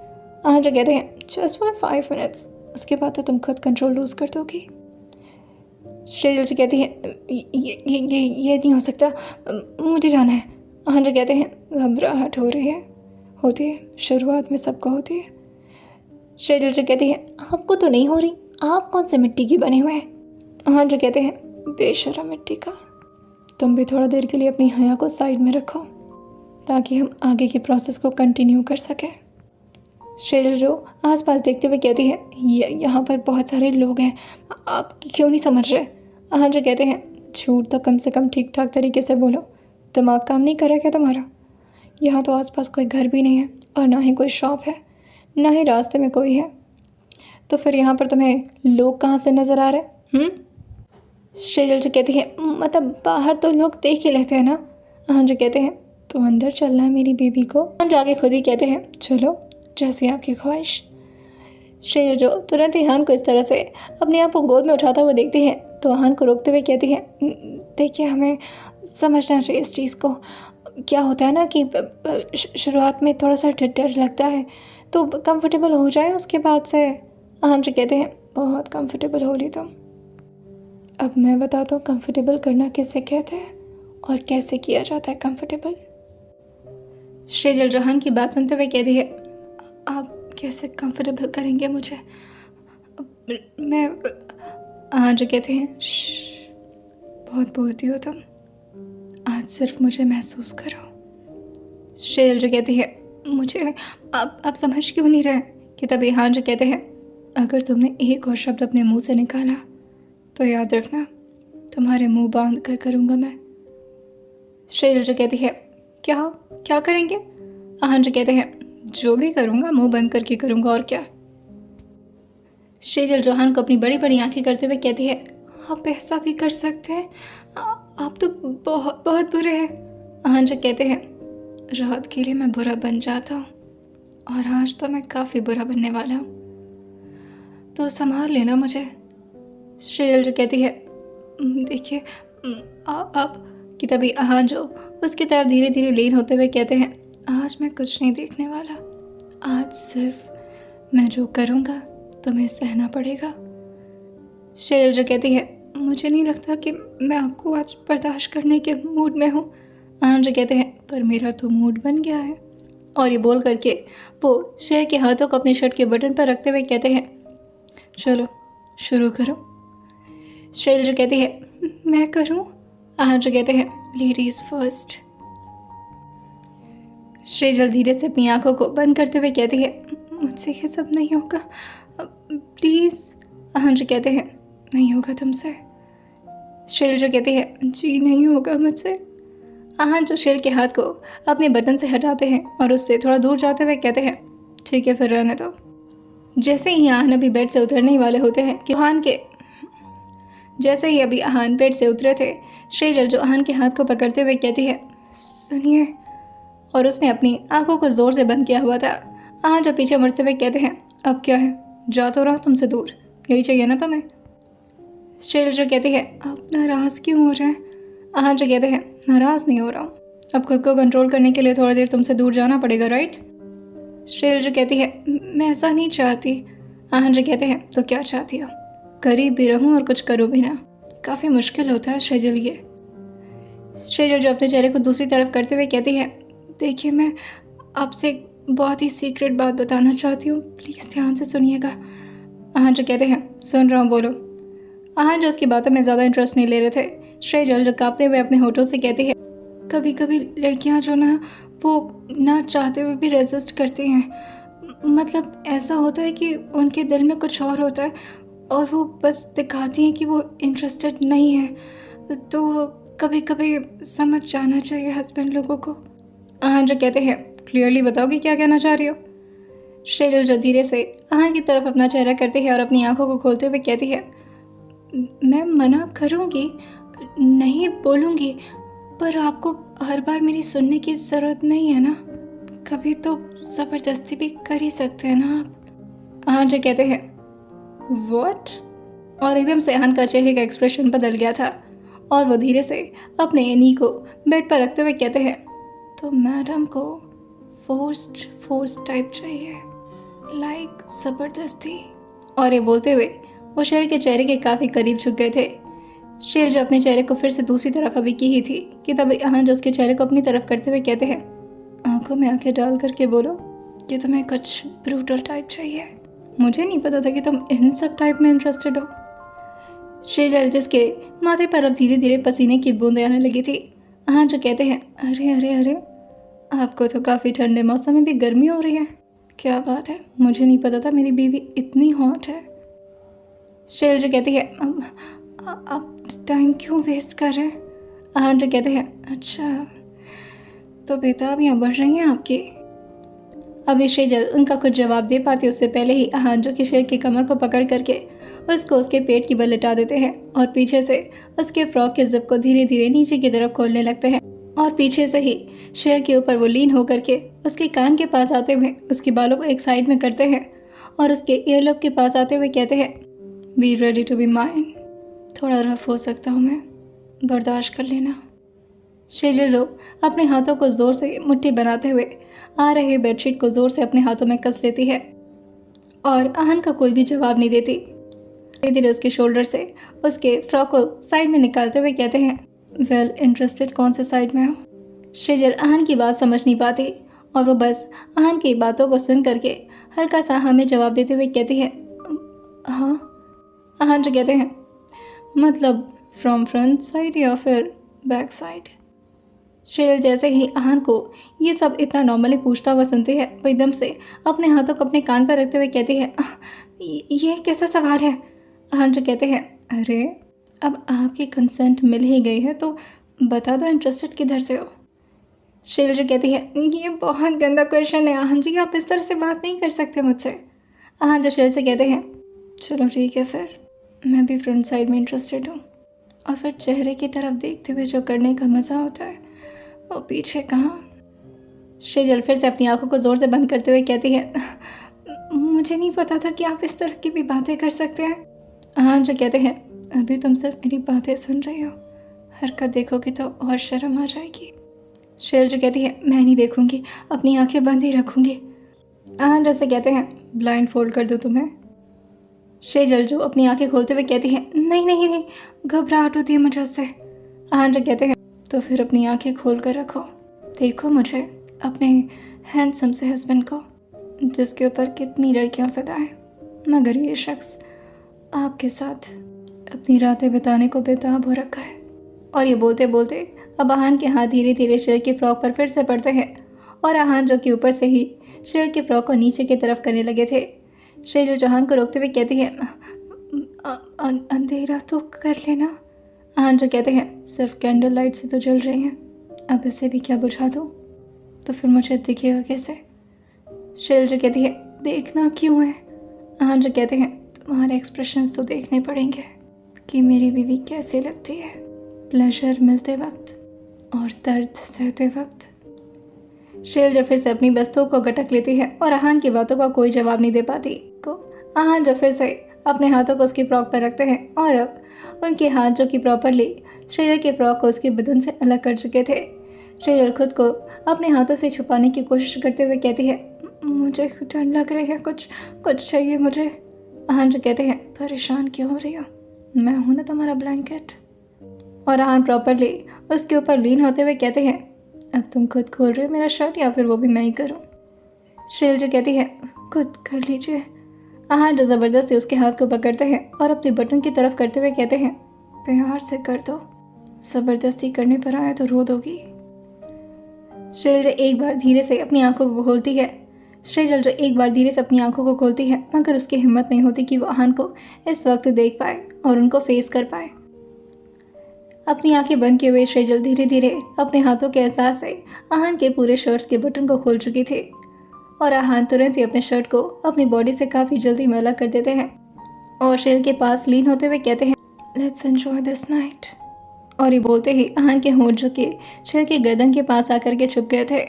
Speaker 1: आहन जो कहते हैं, जस्ट फॉर 5 मिनट्स, उसके बाद तो तुम खुद कंट्रोल लूज़ कर दोगी। शेजल जी कहती है, ये नहीं हो सकता, मुझे जाना है। आहन जो कहते हैं, घबराहट हो रही है, होती है, शुरुआत में सबको होती है। शेजल जी कहती है, आपको तो नहीं हो रही, आप कौन से मिट्टी की बने हुए हैं। आहन जो कहते हैं, बेशर्म मिट्टी का। तुम भी थोड़ा देर के लिए अपनी हया को साइड में रखो ताकि हम आगे के प्रोसेस को कंटिन्यू कर सकें। शेजल जो आसपास देखते हुए कहती है, यहाँ पर बहुत सारे लोग हैं, आप क्यों नहीं समझ रहे। आहन जो कहते हैं, झूठ तो कम से कम ठीक ठाक तरीके से बोलो, दिमाग काम नहीं कर रहा क्या तुम्हारा। यहाँ तो आसपास कोई घर भी नहीं है और ना ही कोई शॉप है, ना ही रास्ते में कोई है, तो फिर यहाँ पर तुम्हें लोग कहाँ से नज़र आ रहे हैं। शेजल जो कहती है, मतलब बाहर तो लोग देख ही लेते हैं ना। आहन जो कहते हैं, तो अंदर चलना है मेरी बेबी को। आहन जाके खुद ही कहते हैं, चलो जैसी आपकी ख्वाहिश। शेजल जो तुरंत ही आहन को इस तरह से अपने आप को गोद में उठाता हुआ देखती है तो आहन को रोकते हुए कहती है, देखिए हमें समझना चाहिए इस चीज़ को। क्या होता है ना कि शुरुआत में थोड़ा सा डर लगता है, तो कंफर्टेबल हो जाए उसके बाद से। अहान जो कहते हैं बहुत कंफर्टेबल हो रही तुम। अब मैं बताता हूँ कंफर्टेबल करना किसे कहते हैं और कैसे किया जाता है कंफर्टेबल। शेजल जोहान की बात सुनते हुए कहती है, आप कैसे कंफर्टेबल करेंगे मुझे? मैं हाँ जो कहते हैं, बहुत बोलती हो तुम, आज सिर्फ मुझे महसूस करो। शेजल जो कहती है, मुझे आप समझ क्यों नहीं रहे? कि तभी हाँ जो कहते हैं, अगर तुमने एक और शब्द अपने मुंह से निकाला तो याद रखना तुम्हारे मुंह बांध कर करूँगा मैं। शेजल जो कहती है, क्या करेंगे? हाँ जो कहते हैं, जो भी करूँगा मुंह बंद करके करूँगा और क्या। शेजल जोहान को अपनी बड़ी बड़ी आंखें करते हुए कहती है, आप ऐसा भी कर सकते हैं? आप तो बहुत बहुत बुरे हैं। हाँ जो कहते हैं, रात के लिए मैं बुरा बन जाता हूँ और आज तो मैं काफ़ी बुरा बनने वाला हूँ, तो संभाल लेना मुझे। शेजल जो कहती है, देखिए आप कि तभी अहान जो उसकी तरफ धीरे धीरे लीन होते हुए कहते हैं, आज मैं कुछ नहीं देखने वाला, आज सिर्फ मैं जो करूँगा तुम्हें सहना पड़ेगा। शेजल जो कहती है, मुझे नहीं लगता कि मैं आपको आज बर्दाश्त करने के मूड में हूँ। अहान जो कहते हैं, पर मेरा तो मूड बन गया है। और ये बोल करके वो शेर के हाथों को अपनी शर्ट के बटन पर रखते हुए कहते हैं, चलो शुरू करो। शेजल जो कहती है, मैं करूँ? अहान जो कहते हैं, लेडीज फर्स्ट। शेजल धीरे से अपनी आंखों को बंद करते हुए कहती है, मुझसे ये सब नहीं होगा प्लीज़। अहान जो कहते हैं, नहीं होगा तुमसे। शेजल जो कहती है, जी नहीं होगा मुझसे। अहान जो शेर के हाथ को अपने बटन से हटाते हैं और उससे थोड़ा दूर जाते हुए कहते हैं, ठीक है फिर रहने दो। जैसे ही अहान अभी बेड से उतरने ही वाले होते हैं कि जैसे ही अभी अहान बेड से उतरे थे, शेजल जो अहान के हाथ को पकड़ते हुए कहती है, सुनिए। और उसने अपनी आंखों को जोर से बंद किया हुआ था। अहान जो पीछे मुड़ते हुए कहते हैं, अब क्या है, जा तो रहा तुमसे दूर, यही चाहिए ना तुम्हें। शेजल जो कहती है, आप नाराज़ क्यों हो रहे हैं? अहान जो कहते हैं, नाराज़ नहीं हो रहा हूँ, अब खुद को कंट्रोल करने के लिए थोड़ी देर तुमसे दूर जाना पड़ेगा, राइट? शेजल जो कहती है, मैं ऐसा नहीं चाहती। अहान जो कहते हैं, तो क्या चाहती हो? करीब भी रहूं और कुछ करूं भी ना, काफ़ी मुश्किल होता है शेजल ये। शेजल जो अपने चेहरे को दूसरी तरफ करते हुए कहती है, देखिए मैं आपसे एक बहुत ही सीक्रेट बात बताना चाहती हूँ, प्लीज़ ध्यान से सुनिएगा। अहान जो कहते हैं, सुन रहा हूँ, बोलो। अहान जो उसकी बातों में ज़्यादा इंटरेस्ट नहीं ले रहे थे। शेजल जो काँपते हुए अपने होठों से कहती है, कभी कभी लड़कियाँ जो ना वो ना चाहते हुए भी रेजिस्ट करती हैं, मतलब ऐसा होता है कि उनके दिल में कुछ और होता है और वो बस दिखाती हैं कि वो इंटरेस्टेड नहीं है, तो कभी कभी समझ जाना चाहिए हस्बैंड लोगों को। अहान जो कहते हैं, क्लियरली बताओगे क्या कहना चाह रही हो? शेजल जो धीरे से अहान की तरफ अपना चेहरा करती है और अपनी आंखों को खोलते हुए कहती है, मैं मना करूँगी, नहीं बोलूँगी, पर आपको हर बार मेरी सुनने की ज़रूरत नहीं है ना, कभी तो ज़बरदस्ती भी कर ही सकते हैं ना आप। अहान जो कहते हैं, व्हाट? और एकदम से अहान का चेहरे का एक्सप्रेशन बदल गया था और वो धीरे से अपने नी को बेड पर रखते हुए कहते हैं, तो मैडम को फोर्स टाइप चाहिए, लाइक ज़बरदस्ती। और ये बोलते हुए वो शेर के चेहरे के काफ़ी करीब झुक गए थे। शेर जो अपने चेहरे को फिर से दूसरी तरफ अभी की ही थी कि तभी अहान जो उसके चेहरे को अपनी तरफ करते हुए कहते हैं, आंखों में आंखें डाल करके बोलो कि तुम्हें कुछ ब्रूटल टाइप चाहिए, मुझे नहीं पता था कि तुम इन सब टाइप में इंटरेस्टेड हो। शेजल जिसके माथे पर अब धीरे धीरे पसीने की बूंदें आने लगी थी। अहान जो कहते हैं, अरे अरे अरे, आपको तो काफ़ी ठंडे मौसम में भी गर्मी हो रही है, क्या बात है, मुझे नहीं पता था मेरी बीवी इतनी हॉट है। शेजल जो कहती है, आप टाइम क्यों वेस्ट कर रहे हैं? अहान जो कहते हैं, अच्छा तो बेताबियाँ बढ़ रही हैं आपकी। अभी शेजल उनका कुछ जवाब दे पाती उससे पहले ही अहान जो कि शेर की कमर को पकड़ करके उसको उसके पेट की बल लिटा देते हैं और पीछे से उसके फ्रॉक के जिप को धीरे धीरे नीचे की तरफ खोलने लगते हैं और पीछे से ही शेर के ऊपर वो लीन होकर के उसके कान के पास आते हुए उसके बालों को एक साइड में करते हैं और उसके ईयरलोब के पास आते हुए कहते हैं, be ready to be mine, थोड़ा रफ हो सकता हूँ मैं, बर्दाश्त कर लेना। शेजल अपने हाथों को ज़ोर से मुट्ठी बनाते हुए आ रही बेडशीट को ज़ोर से अपने हाथों में कस लेती है और आहन का कोई भी जवाब नहीं देती। धीरे धीरे उसके शोल्डर से उसके फ्रॉक को साइड में निकालते हुए कहते हैं, वेल इंटरेस्टेड कौन से साइड में हो? सेजल आहन की बात समझ नहीं पाती और वो बस आहन की बातों को सुन करके हल्का सा हमें जवाब देते हुए कहती है, हाँ। आहन जो कहते हैं, मतलब फ्रॉम फ्रंट साइड या फिर बैक साइड? शेल जैसे ही आहन को ये सब इतना नॉर्मली पूछता हुआ सुनती है, वो एकदम से अपने हाथों को अपने कान पर रखते हुए कहती है, ये कैसा सवाल है? आहन जो कहते हैं, अरे अब आपकी कंसेंट मिल ही गई है तो बता दो इंटरेस्टेड किधर से हो? शेल जो कहती है, ये बहुत गंदा क्वेश्चन है आहन जी, आप इस तरह से बात नहीं कर सकते मुझसे। आहन जो शेल से कहते हैं, चलो ठीक है फिर, मैं भी फ्रंट साइड में इंटरेस्टेड हूँ। और फिर चेहरे की तरफ देखते हुए जो करने का मज़ा होता है वो पीछे कहाँ? शेजल फिर से अपनी आंखों को ज़ोर से बंद करते हुए कहती है, मुझे नहीं पता था कि आप इस तरह की भी बातें कर सकते हैं। हाँ जो कहते हैं, अभी तुम सिर्फ मेरी बातें सुन रही हो, हरकत देखोगी तो और शर्म आ जाएगी। शेल जो कहती है, मैं नहीं देखूंगी, अपनी आंखें बंद ही रखूंगी। हाँ जैसे कहते हैं, ब्लाइंड फोल्ड कर दो तुम्हें? शेजल जो अपनी आंखें खोलते हुए कहती है, नहीं नहीं नहीं, घबराहट होती है मुझे उससे। हाँ जो कहते हैं, तो फिर अपनी आंखें खोल कर रखो, देखो मुझे, अपने हैंडसम से हस्बैंड को, जिसके ऊपर कितनी लड़कियां फिदा हैं, मगर ये शख्स आपके साथ अपनी रातें बिताने को बेताब हो रखा है। और ये बोलते बोलते अब आहन के हाथ धीरे धीरे शेर की फ्रॉक पर फिर से पड़ते हैं और आहन जो कि ऊपर से ही शेर की फ्रॉक को नीचे की तरफ करने लगे थे। शेर जो आहन को रोकते हुए कहती है, अंधेरा तो कर लेना। आहन जो कहते हैं, सिर्फ कैंडल लाइट से तो जल रही हैं, अब इसे भी क्या बुझा दूँ? तो फिर मुझे दिखेगा कैसे? शेर जो कहती है, देखना क्यों है? आहन जो कहते हैं, तुम्हारे एक्सप्रेशंस तो देखने पड़ेंगे कि मेरी बीवी कैसी लगती है, प्लेजर मिलते वक्त और दर्द सहते वक्त। शेल जो फिर से अपनी बस्तों को गटक लेती है और आहन की बातों का कोई जवाब नहीं दे पाती को आहन जो फिर से अपने हाथों को उसकी फ्रॉक पर रखते हैं और अब उनके हाथ जो कि प्रॉपरली शेर के फ्रॉक को उसके बदन से अलग कर चुके थे। शेर खुद को अपने हाथों से छुपाने की कोशिश करते हुए कहती है, मुझे ठंड लग रही है, कुछ चाहिए मुझे। आहन जो कहते हैं, परेशान क्यों हो रही हो, मैं हूं ना तुम्हारा ब्लैंकेट। और आहन प्रॉपरली उसके ऊपर लीन होते हुए कहते हैं, अब तुम खुद खोल रहे हो मेरा शर्ट या फिर वो भी मैं ही करूं? शेल जो कहती है, खुद कर लीजिए। आहन जो ज़बरदस्ती उसके हाथ को पकड़ते हैं और अपने बटन की तरफ करते हुए कहते हैं, प्यार से कर दो, ज़बरदस्ती करने पर आए तो रो दोगी। शेल जो एक बार धीरे से अपनी आंखों को खोलती है शेजल जो एक बार धीरे से अपनी आंखों को खोलती है, मगर उसकी हिम्मत नहीं होती कि वो आहन को इस वक्त देख पाए और उनको फेस कर पाए। अपनी आंखें बंद किए हुए शेजल धीरे धीरे अपने हाथों के एहसास से आहन के पूरे शर्ट्स के बटन को खोल चुकी थी और आहन तुरंत ही अपने शर्ट को अपनी बॉडी से काफ़ी जल्दी में अलग कर देते हैं और शेल के पास लीन होते हुए कहते हैं, लेट्स एंजॉय दिस नाइट। और ये बोलते ही आहन के होंठ जो कि शेल की गर्दन के पास आकर के छुप गए थे,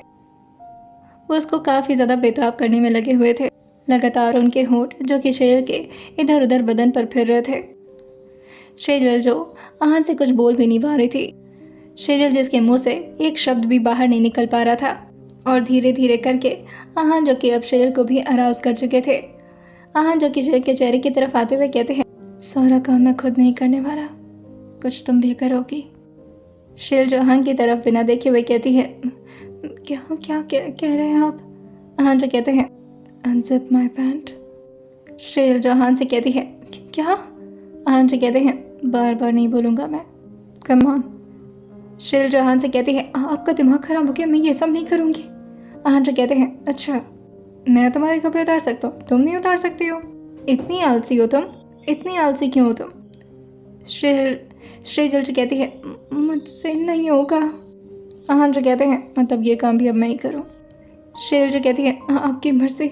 Speaker 1: वो उसको काफ़ी ज़्यादा बेताब करने में लगे हुए थे। लगातार उनके होंठ जो कि शेल के इधर उधर बदन पर फिर रहे थे। शेजल जो आहन से कुछ बोल भी नहीं पा रही थी, शेजल जिसके मुंह से एक शब्द भी बाहर नहीं निकल पा रहा था और धीरे धीरे करके आहन जो कि अब शेजल को भी अराउज कर चुके थे। आहन जो कि शेजल के चेहरे की तरफ आते हुए कहते हैं, सारा काम मैं खुद नहीं करने वाला, कुछ तुम भी करोगी। शेजल जो आहन की तरफ बिना देखे हुए कहती है, क्या कह रहे हैं आप? आहन जो कहते हैं, अनजिप माय पैंट। शेजल जो आहन से कहती है, क्या? आहन जो कहते हैं, बार बार नहीं बोलूँगा मैं, कम ऑन। शेजल जो आहन से कहती है, आपका दिमाग खराब हो गया, मैं ये सब नहीं करूँगी। आहन जो कहते हैं, अच्छा मैं तुम्हारे कपड़े उतार सकता हूँ, तुम नहीं उतार सकती हो? इतनी आलसी हो तुम, इतनी आलसी क्यों हो तुम? शेजल जो कहती है, मुझसे नहीं होगा। आहन जो कहते हैं, मतलब ये काम भी अब मैं ही करूँ? शेजल जो कहती है, आपकी मर्जी।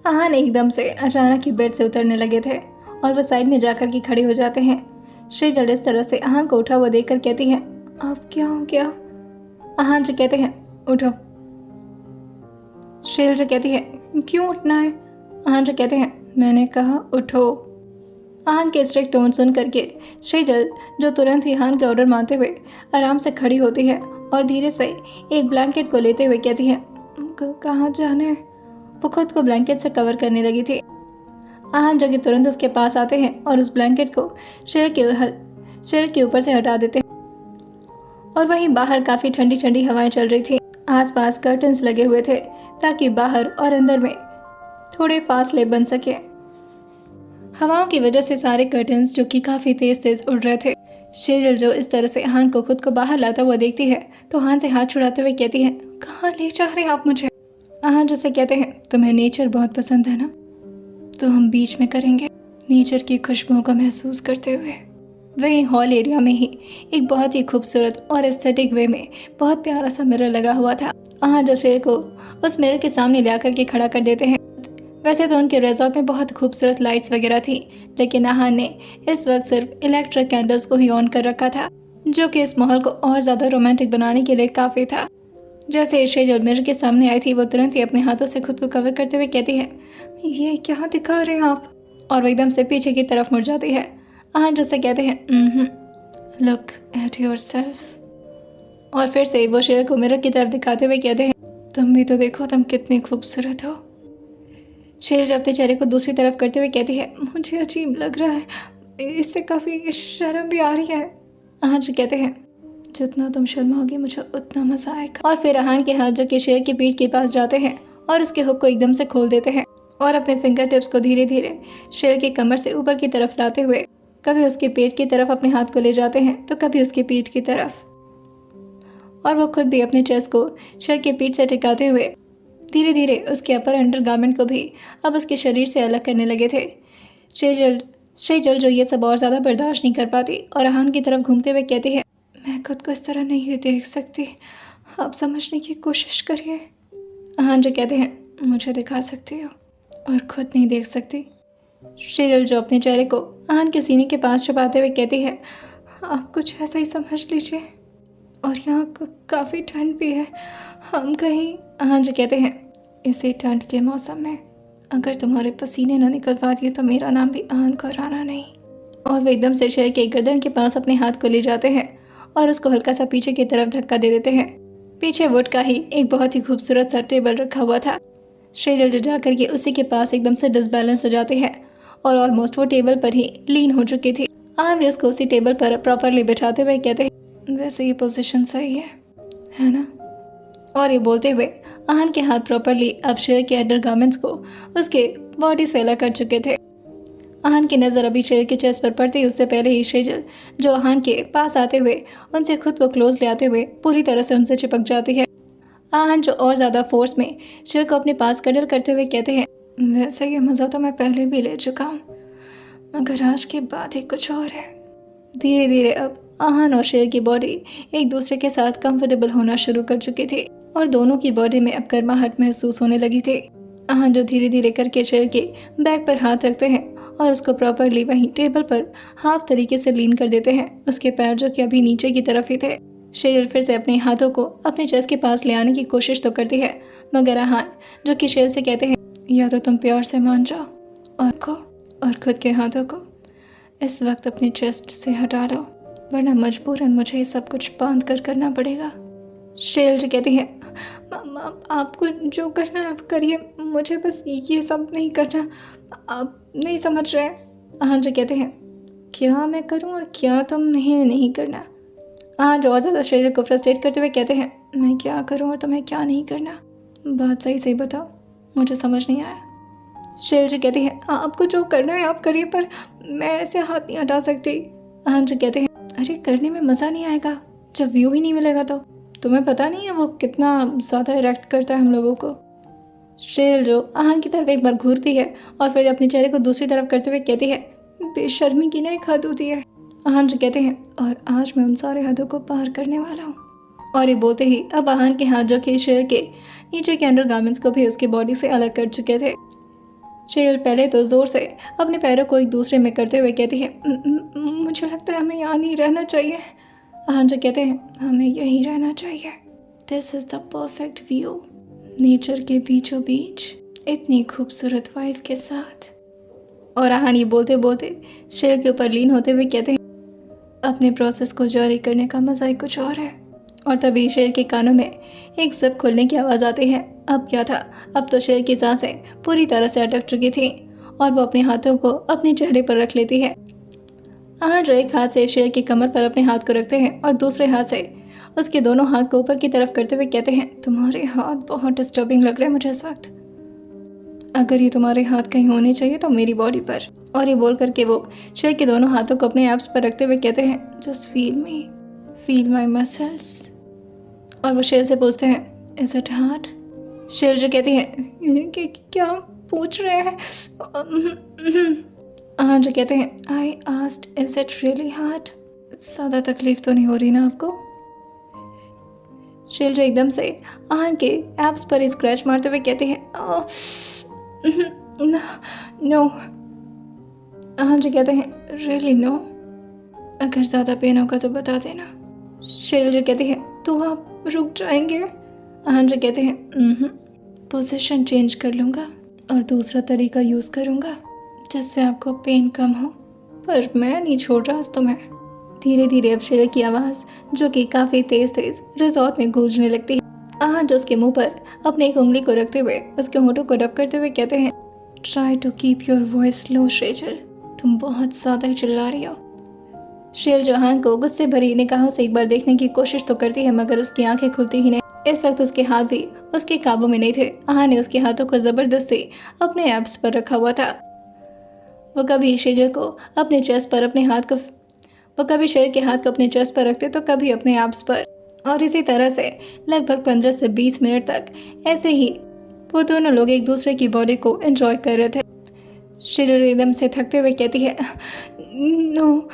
Speaker 1: आहन एकदम से अचानक ही बेड से उतरने लगे थे और वह साइड में जाकर के खड़े हो जाते हैं। शेजल इस तरह से आहन को उठा हुआ देखकर कहती है, आप क्या हो गया? आहन जो कहते हैं, उठो। शेजल जो कहती है, क्यों उठना है? आहन जो कहते हैं, मैंने कहा उठो। आहन के स्ट्रिक्ट टोन सुन करके शेजल जो तुरंत ही आहन के ऑर्डर मानते हुए आराम से खड़ी होती है और धीरे से एक ब्लैंकेट को लेते हुए कहती है, कहाँ जाना है? वो खुद को ब्लैंकेट से कवर करने लगी थी। आहान जो कि तुरंत उसके पास आते हैं और उस ब्लैंकेट को शेर के ऊपर से हटा देते हैं। और वहीं बाहर काफ़ी ठंडी ठंडी हवाएं चल रही थी। आसपास कर्टन्स लगे हुए थे ताकि बाहर और अंदर में थोड़े फासले बन सके। हवाओं की वजह से सारे कर्टन्स जो कि काफ़ी तेज तेज उड़ रहे थे। शेजल जो इस तरह से हान को खुद को बाहर लाता हुआ देखती है तो हान से हाथ छुड़ाते हुए कहती है, कहाँ ले जा रहे हैं आप मुझे? हान जो से कहते हैं, तुम्हें नेचर बहुत पसंद है ना, तो हम बीच में करेंगे, नेचर की खुशबुओं को महसूस करते हुए। वहीं हॉल एरिया में ही एक बहुत ही खूबसूरत और एस्थेटिक वे में बहुत प्यारा सा मिरर लगा हुआ था। आहान जो शेर को उस मिरर के सामने ला करके खड़ा कर देते हैं। वैसे तो उनके रिजॉर्ट में बहुत खूबसूरत लाइट्स वगैरह थी, लेकिन आहान ने इस वक्त सिर्फ इलेक्ट्रिक कैंडल्स को ही ऑन कर रखा था, जो कि इस माहौल को और ज़्यादा रोमांटिक बनाने के लिए काफ़ी था। जैसे शेजल मिरर के सामने आई थी, वो तुरंत ही अपने हाथों से खुद को कवर करते हुए कहती है, ये क्या दिखा रहे हैं आप? और वो एकदम से पीछे की तरफ मुड़ जाती है। आहान जो से कहते हैं, लुक एट योरसेल्फ। और फिर से वो शेर को मिरर की तरफ दिखाते हुए कहते हैं, तुम भी तो देखो, तुम कितनी खूबसूरत हो। शेर जो अपने चेहरे को दूसरी तरफ करते हुए कहती है, मुझे अजीब लग रहा है, इससे काफ़ी शर्म भी आ रही है। आहान जो कहते हैं, जितना तुम शर्माओगी मुझे उतना मज़ा आएगा। और फिर आहान के हाथ जो कि शेर की पीठ के पास जाते हैं और उसके हुक को एकदम से खोल देते हैं और अपने फिंगर टिप्स को धीरे धीरे शेर की कमर से ऊपर की तरफ लाते हुए कभी उसके पेट की तरफ अपने हाथ को ले जाते हैं तो कभी उसकी पीठ की तरफ। और वो खुद भी अपने चेस्ट को शेर की पीठ से टिकाते हुए धीरे धीरे उसके अपर अंडरगारमेंट को भी अब उसके शरीर से अलग करने लगे थे। शेजल जो ये सब और ज़्यादा बर्दाश्त नहीं कर पाती और आहान की तरफ घूमते हुए कहती है, मैं खुद को इस तरह नहीं देख सकती, आप समझने की कोशिश करिए। आहान जो कहते हैं, मुझे दिखा सकती हो और खुद नहीं देख सकती। शेजल जो अपने चेहरे को आहान के सीने के पास छुपाते हुए कहती है, आप कुछ ऐसा ही समझ लीजिए, और यहाँ काफ़ी ठंड भी है, हम कहीं। आहान जो कहते हैं, इसी ठंड के मौसम में अगर तुम्हारे पसीने ना निकलवा दिए तो मेरा नाम भी आहान को राना नहीं। और वे एकदम से शेर के गर्दन के पास अपने हाथ को ले जाते हैं और उसको हल्का सा पीछे की तरफ धक्का दे देते हैं। पीछे वुड का ही एक बहुत ही खूबसूरत सा टेबल रखा हुआ था। शेजल जो जाकर के उसी के पास एकदम से डिसबैलेंस हो जाते हैं और ऑलमोस्ट वो टेबल पर ही लीन हो चुकी थी। आहान भी उसको उसी टेबल पर प्रॉपरली बिठाते हुए कहते हैं, वैसे ये पोजीशन सही है ना? और ये बोलते हुए आहान के हाथ प्रॉपरली अब शेर के अंडरगारमेंट्स को उसके बॉडी से अलग कर चुके थे। आहान की नज़र अभी शेर के चेस्ट पर पड़ती ही उससे पहले ही शेजल जो आहान के पास आते हुए उनसे खुद को क्लोज ले आते हुए पूरी तरह से उनसे चिपक जाती है। आहान जो और ज़्यादा फोर्स में शेर को अपने पास कडल करते हुए कहते हैं, वैसे ये मज़ा तो मैं पहले भी ले चुका हूँ, मगर आज के बाद ही कुछ और है। धीरे धीरे अब आहान और शेर की बॉडी एक दूसरे के साथ कंफर्टेबल होना शुरू कर चुकी थी और दोनों की बॉडी में अब गर्माहट महसूस होने लगी थी। आहान जो धीरे धीरे करके शेर के बैक पर हाथ रखते हैं और उसको प्रॉपरली वहीं टेबल पर हाफ तरीके से लीन कर देते हैं, उसके पैर जो कि अभी नीचे की तरफ ही थे। शेर फिर से अपने हाथों को अपने चेस्ट के पास ले आने की कोशिश तो करती है, मगर आहान जो कि शेर से कहते हैं, या तो तुम प्यार से मान जाओ और खुद के हाथों को इस वक्त अपने चेस्ट से हटा लो, वरना मजबूरन मुझे ये सब कुछ बांध कर करना पड़ेगा। शेर जो कहती है, आपको जो करना है आप करिए, मुझे बस ये सब नहीं करना, आप नहीं समझ रहे। आहान जो कहते हैं, क्या मैं करूं और क्या तुम नहीं करना। आहान जो और ज़्यादा शेर को फ्रस्ट्रेट करते हुए कहते हैं, मैं क्या करूं और तुम्हें क्या नहीं करना, बात सही बताओ, मुझे समझ नहीं आया। शेर जो कहती है, आपको जो करना है आप करिए, पर मैं ऐसे हाथ नहीं हटा सकती। आहान जो कहते हैं, अरे करने में मज़ा नहीं आएगा जब व्यू ही नहीं मिलेगा तो, तुम्हें पता नहीं है वो कितना ज़्यादा इरेक्ट करता है हम लोगों को। शेर जो आहान की तरफ एक बार घूरती है और फिर अपने चेहरे को दूसरी तरफ करते हुए कहती है, बेशर्मी की ना एक हद होती है। आहान जो कहते हैं, और आज मैं उन सारे हदों को पार करने वाला हूँ। और ये बोलते ही अब आहान के हाथ जो कि शेर के नीचे के अंडरगारमेंट्स को भी उसकी बॉडी से अलग कर चुके थे। शेर पहले तो ज़ोर से अपने पैरों को एक दूसरे में करते हुए कहती है, मुझे लगता है हमें यहाँ नहीं रहना चाहिए। आहान जो कहते हैं, हमें यहीं रहना चाहिए, this is the perfect view, nature के बीचों बीच इतनी खूबसूरत वाइफ के साथ। और आहान ये बोलते बोलते शेर के ऊपर लीन होते हुए कहते हैं, अपने प्रोसेस को जारी करने का मज़ा ही कुछ और है। और तभी शेर के कानों में एक जिप खुलने की आवाज़ आती है अब क्या था, अब तो शेर की सांसें पूरी तरह से अटक चुकी थी और वो अपने हाथों को अपने चेहरे पर रख लेती है। आहन जो एक हाथ से शेर की कमर पर अपने हाथ को रखते हैं और दूसरे हाथ से उसके दोनों हाथ को ऊपर की तरफ करते हुए कहते हैं, तुम्हारे हाथ बहुत डिस्टर्बिंग लग रहे हैं मुझे इस वक्त। अगर ये तुम्हारे हाथ कहीं होने चाहिए तो मेरी बॉडी पर। और ये बोल करके वो शेर के दोनों हाथों को अपने एब्स पर रखते हुए कहते हैं, just feel me, feel my muscles. और वो शेर से पूछते हैं, इज इट हार्ड? शेर जो कहती है कि क्या पूछ रहे हैं? हाँ जो कहते हैं, I asked is it really hard? ज़्यादा तकलीफ तो नहीं हो रही ना आपको? शेर जो एकदम से आहन के एब्स पर स्क्रैच मारते हुए कहती है, नो। आहन जो कहते हैं, रियली नो? अगर ज़्यादा पेन होगा तो बता देना। शेर जो कहती है, तो आप रुक जाएंगे? आहन जो कहते हैं, पोजीशन चेंज कर लूँगा और दूसरा तरीका यूज़ करूँगा जिससे आपको पेन कम हो, पर मैं नहीं छोड़ रहा आज तुम्हें। धीरे धीरे अब शेर की आवाज़ जो कि काफ़ी तेज़ रिजॉर्ट में गूंजने लगती है। आहन जो उसके मुंह पर अपनी एक उंगली को रखते हुए उसके होठों को रब करते हुए कहते हैं, try to keep your voice low Shejal, तुम बहुत ज़्यादा ही चिल्ला रही हो। शेर जो आहन को गुस्से भरी निगाहों से एक बार देखने की कोशिश तो करती है मगर उसकी आंखें खुलती ही नहीं। इस वक्त उसके हाथ भी उसके काबू में नहीं थे। आहन ने उसके हाथों को जबरदस्ती अपने एब्स पर रखा हुआ था। वो कभी शेर को अपने चेस्ट पर अपने हाथ को वो कभी शेर के हाथ को अपने चेस्ट पर रखते तो कभी अपने एब्स पर, और इसी तरह से लगभग 15 से 20 मिनट तक ऐसे ही वो दोनों लोग एक दूसरे की बॉडी को एंजॉय कर रहे थे। शेर एकदम से थकते हुए कहती है, नो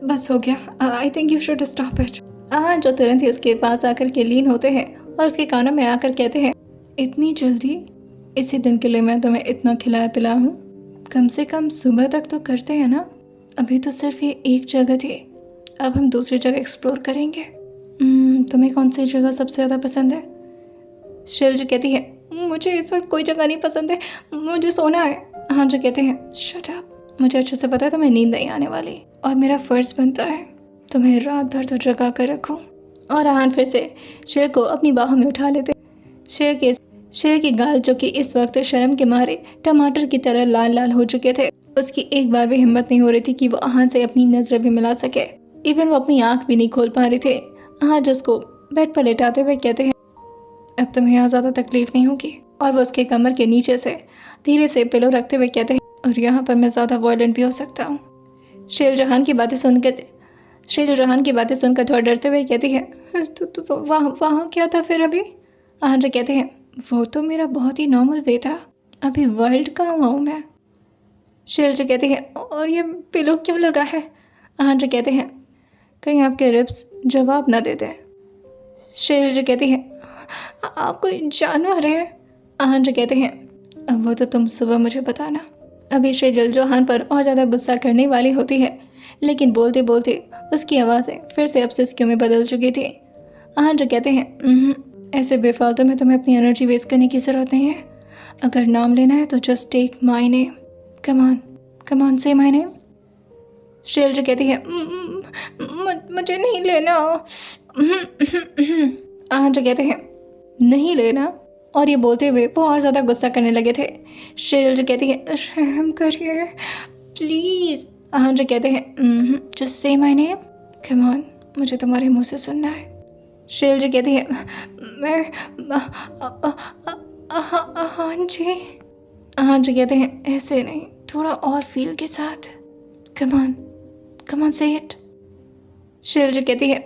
Speaker 1: बस हो गया, I think you should stop it. Ahan जो तुरंत ही उसके पास आकर के लीन होते हैं और उसके कानों में आकर कहते हैं, इतनी जल्दी? इसी दिन के लिए मैं तुम्हें इतना खिलाया पिलाया हूँ, कम से कम सुबह तक तो करते हैं ना? अभी तो सिर्फ ये एक जगह थी, अब हम दूसरी जगह एक्सप्लोर करेंगे। तुम्हें कौन सी जगह सबसे ज़्यादा पसंद है? शेर जो कहती है, मुझे इस वक्त कोई जगह नहीं पसंद है, मुझे सोना है। हाँ जो कहते हैं, शट अप, मुझे अच्छे से पता है तुम्हें नींद नहीं आने वाली और मेरा फ़र्ज़ बनता है तुम्हें रात भर तो जगा कर रखूं। और आहन फिर से शेर को अपनी बाहों में उठा लेते। शेर के गाल जो कि इस वक्त शर्म के मारे टमाटर की तरह लाल लाल हो चुके थे, उसकी एक बार भी हिम्मत नहीं हो रही थी कि वो आहन से अपनी नज़रें भी मिला सके। इवन वो अपनी आंख भी नहीं खोल पा रहे थे। आहन जो उसको बेड पर लेटाते हुए कहते हैं, अब तुम्हें यहाँ ज़्यादा तकलीफ नहीं होगी। और वो उसके कमर के नीचे से धीरे से पिलो रखते हुए कहते हैं, और यहाँ पर मैं ज़्यादा वायलेंट भी हो सकता हूँ। शेर जहान की बातें सुनकर थोड़ा डरते हुए कहती है, तो वहाँ क्या था फिर अभी? आहन जो कहते हैं, वो तो मेरा बहुत ही नॉर्मल वे था, अभी वाइल्ड कहाँ हुआ हूँ मैं। शेर जो कहती है, और ये पिलो क्यों लगा है? आहन जो कहते हैं, कहीं आपके रिब्स जवाब ना दे दें। शेर जो कहती है, आप कोई जानवर है? आहन जो कहते हैं, अब वो तो तुम सुबह मुझे बताना। अभी शेजल जो आहन पर और ज़्यादा गुस्सा करने वाली होती है, लेकिन बोलते बोलते उसकी आवाज़ें फिर से अब सिसकियों में बदल चुकी थी। आहन जो कहते हैं, ऐसे बेफालतू में तुम्हें अपनी एनर्जी वेस्ट करने की ज़रूरत नहीं है। अगर नाम लेना है तो just take my name, come on say my name. शेर जो कहती है, मुझे नहीं लेना। आहन जो कहते हैं, नहीं लेना? और ये बोलते हुए वो और ज़्यादा गुस्सा करने लगे थे। शेर जो कहती है, रहम करिए प्लीज़। आहन जो कहते हैं, just say my name, come on, मुझे तुम्हारे मुंह से सुनना है। शेर जो कहती है, मैं आहन जी। आहन जो कहते हैं, ऐसे नहीं, थोड़ा और फील के साथ, कम ऑन से इट। शेर जो कहती है,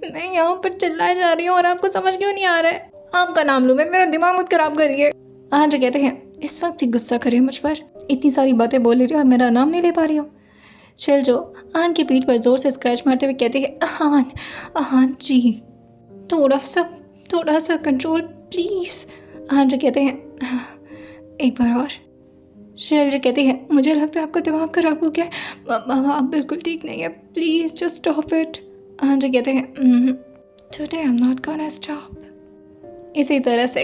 Speaker 1: मैं यहाँ पर चिल्लाए जा रही हूँ और आपको समझ क्यों नहीं आ रहा है? आपका नाम लूँ मैं, मेरा दिमाग मत खराब करिए। आहन जो कहते हैं, इस वक्त ही गुस्सा करिए मुझ पर, इतनी सारी बातें बोल रही और मेरा नाम नहीं ले पा रही हो। शेर जो आहन की पीठ पर जोर से स्क्रैच मारते हुए कहती है, आहन जी, थोड़ा सा कंट्रोल प्लीज़। आहन जो कहते हैं, एक बार और। शेर जो कहती है, मुझे लगता है आपका दिमाग खराब हो गया, आप बिल्कुल ठीक नहीं है, please just stop it. Ahan जो कहते हैं, today I am not gonna stop. इसी तरह से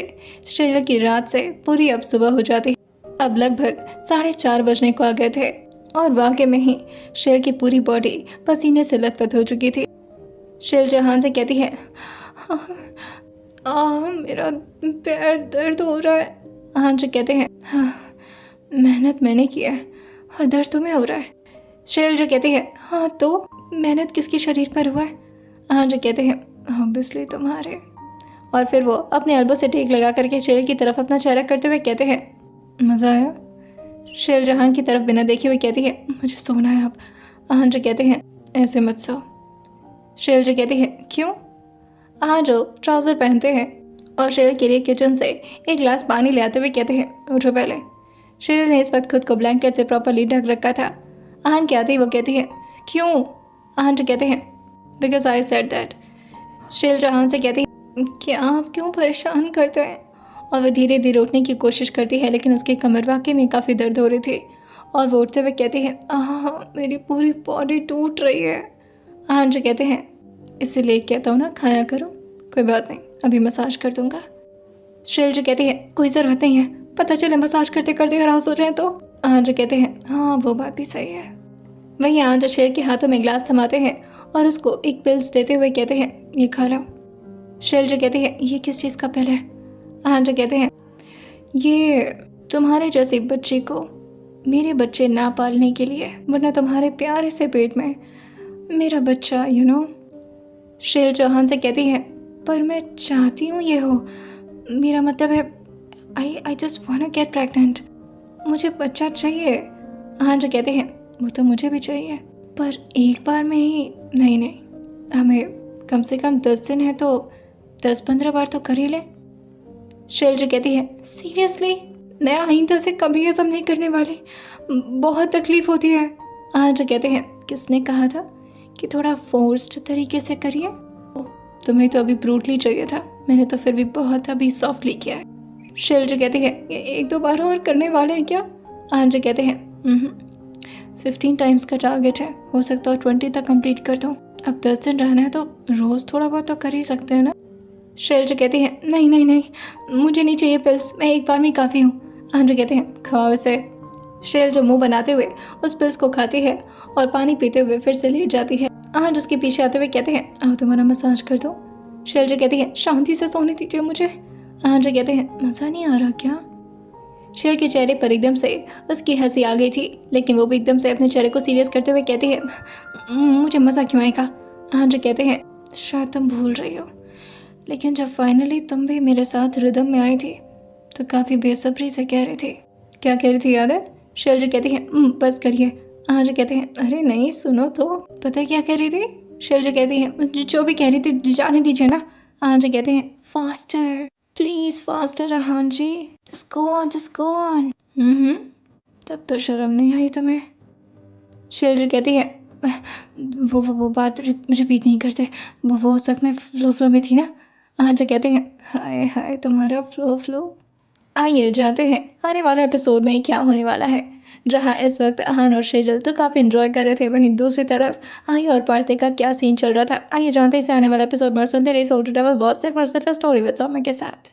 Speaker 1: शेर की रात से पूरी अब सुबह हो जाती। अब लगभग 4:30 बजने को आ गए थे और वाकई में ही शेर की पूरी बॉडी पसीने से लथपथ हो चुकी थी। शेर जहान से कहती है, मेरा पैर दर्द हो रहा है। हाँ जो कहते हैं हाँ मेहनत मैंने की है और दर्द तुम्हें हो रहा है। शेल जो कहती है हाँ तो मेहनत किसके शरीर पर हुआ है। हाँ जो कहते हैं ऑब्वियसली तुम्हारे। और फिर वो अपने एल्बो से टेक लगा करके शेल की तरफ अपना चेहरा करते हुए कहते हैं मज़ा आया। शेल जहान की तरफ बिना देखे हुए कहती है मुझे सोना है अब। हाँ जो कहते हैं ऐसे मत सो। शेल जो कहती है क्यों। हाँ जो ट्राउज़र पहनते हैं और शेल के लिए किचन से एक गिलास पानी ले आते हुए कहते हैं उठो पहले। शेल ने इस वक्त खुद को ब्लैंकेट से प्रॉपरली ढक रखा था। आहन के आते ही वो कहती है क्यों। आहन जो कहते हैं बिकॉज आई सेड दैट। शेल जो आहन से कहती है क्या आप क्यों परेशान करते हैं। और वह धीरे धीरे उठने की कोशिश करती है लेकिन उसकी कमर वाकई में काफ़ी दर्द हो रही थी और वो उठते हुए कहती है मेरी पूरी बॉडी टूट रही है। आहन जो कहते हैं इसीलिए कहता हूँ ना खाया करो। कोई बात नहीं अभी मसाज कर दूंगा। शेल जो कहती है कोई ज़रूरत नहीं है पता चले मसाज करते करते हरास हो जाए तो। आहन जो कहते हैं हाँ वो बात भी सही है। वहीं आहन जो शेल के हाथों में गिलास थमाते हैं और उसको एक पिल्स देते हुए कहते हैं ये खा लो। शेल जो कहती है ये किस चीज़ का पिल है। आहन जो कहते हैं ये तुम्हारे जैसे बच्चे को मेरे बच्चे ना पालने के लिए वरना तुम्हारे प्यारे से पेट में मेरा बच्चा यू नो। शेल जो आहन से कहती है पर मैं चाहती हूँ ये हो। मेरा मतलब है I just want to get pregnant. मुझे बच्चा चाहिए। आहन जो कहते हैं वो तो मुझे भी चाहिए पर एक बार में ही नहीं हमें कम से कम 10 दिन है तो 10-15 बार तो कर ही ले। शेल जो कहती है सीरियसली मैं आइंदा से कभी ये सब नहीं करने वाली बहुत तकलीफ होती है। आहन जो कहते हैं किसने कहा था कि थोड़ा फोर्स्ड तरीके से करिए। तुम्हें तो अभी ब्रूटली चाहिए था मैंने तो फिर भी बहुत अभी सॉफ्टली किया है। शेल जो कहती है 1-2 बार और करने वाले हैं क्या। आहन जो कहते हैं 15 टाइम्स का टारगेट है हो सकता है 20 तक कंप्लीट कर दूँ। अब 10 दिन रहना है तो रोज़ थोड़ा बहुत तो कर ही सकते हैं ना। शेल जो कहती है नहीं मुझे नहीं चाहिए पिल्स मैं एक बार में काफ़ी हूँ। आहन जो कहते हैं खाओ इसे। शेल जो मुंह बनाते हुए उस पिल्स को खाती है और पानी पीते हुए फिर से लेट जाती है। आहन उसके पीछे आते हुए कहते हैं आओ तुम्हारा मसाज कर दो। शेल जो कहती है शांति से सोने दीजिए मुझे। आहन जो कहते हैं मज़ा नहीं आ रहा क्या। शेल के चेहरे पर एकदम से उसकी हंसी आ गई थी लेकिन वो भी एकदम से अपने चेहरे को सीरियस करते हुए कहती है मुझे मज़ा क्यों आएगा। आहन जो कहते हैं शायद तुम भूल रही हो लेकिन जब फाइनली तुम भी मेरे साथ रिदम में आई थी तो काफ़ी बेसब्री से कह रही थी। क्या कह रही थी याद है। शेल जो कहती है बस करिए। आहन जो कहते हैं अरे नहीं सुनो तो पता है क्या कह रही थी। शेल जो कहती है जो भी कह रही थी जाने दीजिए ना। आहन जो कहते हैं faster please faster Aahan ji just go on. तब तो शर्म नहीं आई तुम्हें। शेल जो कहती है वो बात रिपीट नहीं करते वो उस वक्त मैं फ्लो में थी ना। आहन जो कहते हैं हाय हाय तुम्हारा फ्लो। आइए जानते हैं आने वाले एपिसोड में क्या होने वाला है जहां इस वक्त आहन और शेजल तो काफ़ी एंजॉय कर रहे थे वहीं दूसरी तरफ आई और पार्थिव का क्या सीन चल रहा था। आइए जानते हैं इसे आने वाला एपिसोड में सुनते रहिए सोल्ड डबल बॉस से स्टोरी विद सौम्य के साथ।